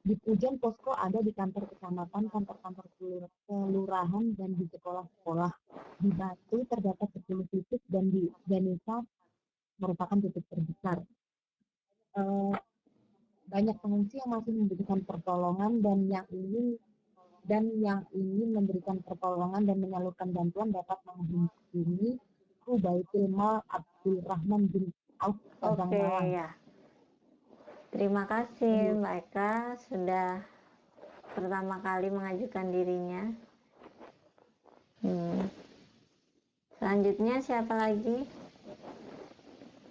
Di Pujon posko ada di kantor kecamatan, kantor-kantor kelurahan, dan di sekolah-sekolah. Di Batu terdapat 10 titik dan di Ganesha merupakan titik terbesar. Banyak pengungsi yang masih memberikan pertolongan dan yang ingin memberikan pertolongan dan menyalurkan bantuan dapat menghubungi Baitul Mal Abdul Rahman bin Auf Padang Malang. Ya. Terima kasih Mbak Eka sudah pertama kali mengajukan dirinya. Selanjutnya siapa lagi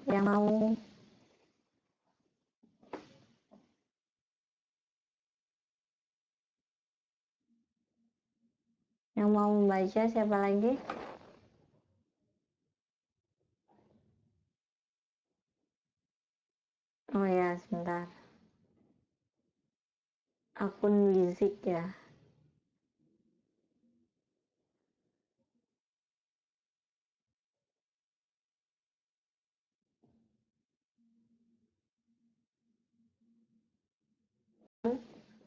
yang mau? Yang mau membaca siapa lagi? Oh ya, sebentar. Akun Lizik ya.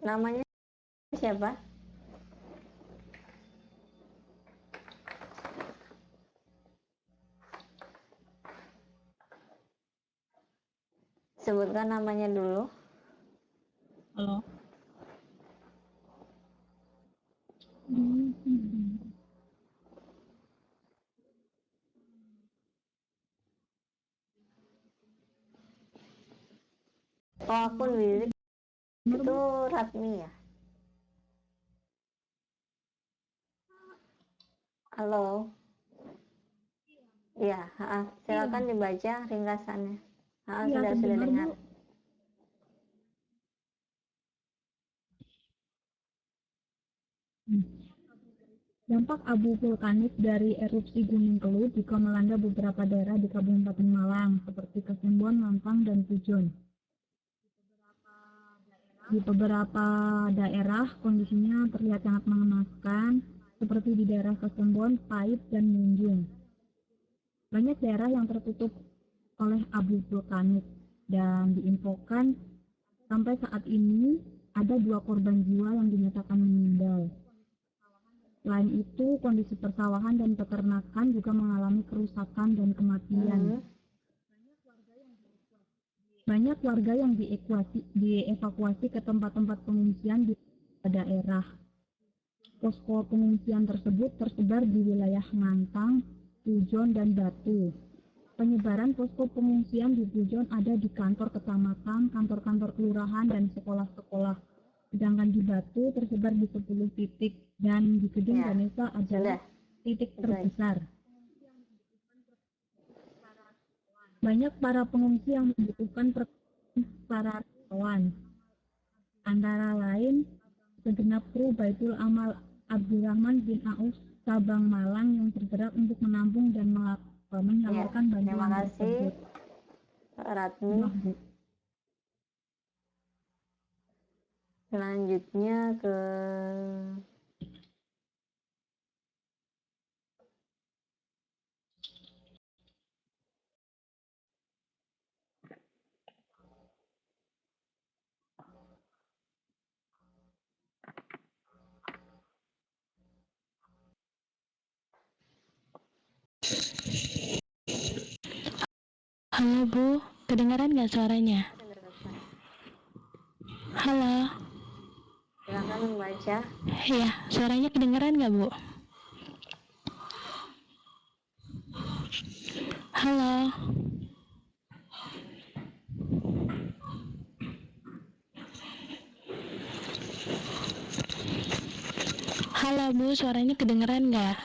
Namanya siapa? Sebutkan namanya dulu. Halo. Oh, akun Lizik itu Ratmi ya. Halo. Iya, silakan dibaca ringkasannya. Sudah dengar. Dampak abu vulkanik dari erupsi Gunung Kelut juga melanda beberapa daerah di Kabupaten Malang, seperti Kesembon, Mampang, dan Pujon. Di beberapa daerah kondisinya terlihat sangat mengenaskan, seperti di daerah Kesembon, Pait, dan Munjung. Banyak daerah yang tertutup oleh abu vulkanik, dan diinfokan sampai saat ini ada 2 korban jiwa yang dinyatakan meninggal. Selain itu, kondisi persawahan dan peternakan juga mengalami kerusakan dan kematian. Banyak warga yang dievakuasi ke tempat-tempat pengungsian di daerah. Posko pengungsian tersebut tersebar di wilayah Ngantang, Pujon, dan Batu. Penyebaran posko pengungsian di Pujon ada di kantor kecamatan, kantor-kantor kelurahan, dan sekolah-sekolah. Sedangkan di Batu tersebar di 10 titik, dan di Kedung Ganesa adalah titik terbesar. Banyak para pengungsi yang membutuhkan para relawan, antara lain segenap kru Baitul Amal Abdurrahman bin Auf Sabang Malang yang tergerak untuk menampung dan menyalurkan bantuan Terima kasih, tersebut. Pak Ratmi. Selanjutnya ke Halo Bu, kedengaran nggak suaranya? Halo, silakan membaca. ya suaranya kedengaran nggak Bu? Halo, halo Bu, suaranya kedengaran nggak?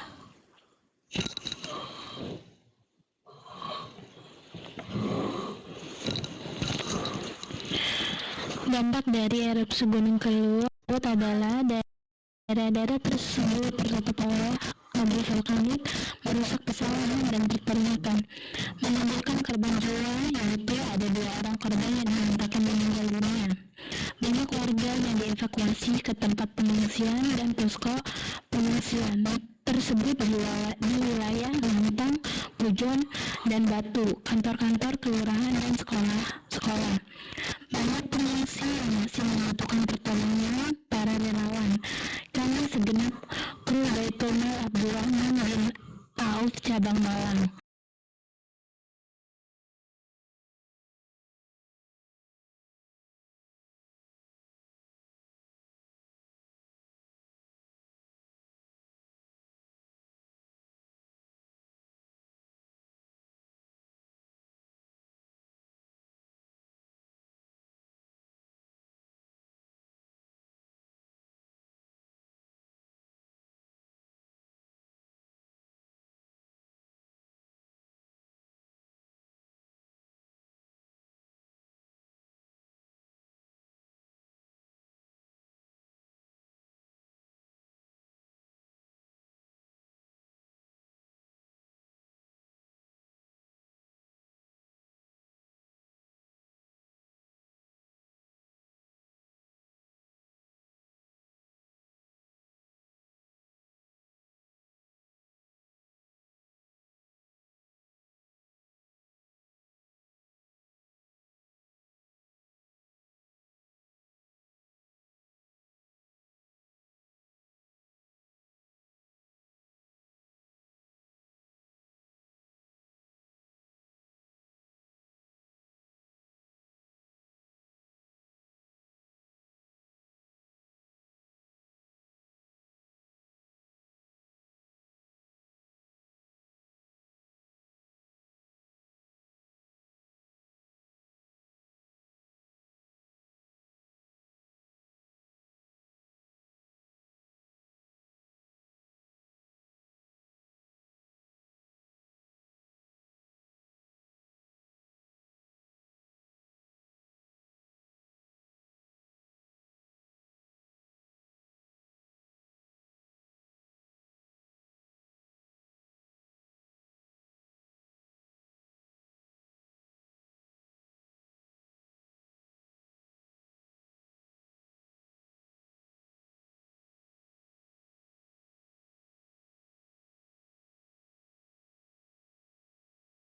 Dampak dari erupsi Gunung Kelut adalah daerah-daerah tersebut tertutup oleh abu vulkanik, merusak pesawahan dan peternakan, menimbulkan korban jiwa, yaitu ada 2 orang korban yang dinyatakan meninggal dunia. Banyak warga yang dievakuasi ke tempat pengungsian dan posko pengungsian tersebut di wilayah Lantang, Pujon, dan Batu, kantor-kantor kelurahan dan sekolah. Banyak pengungsi yang masih membutuhkan pertolongan para relawan, karena segenap kru Baitul Amal Abdurrahman bin Auf Cabang Malang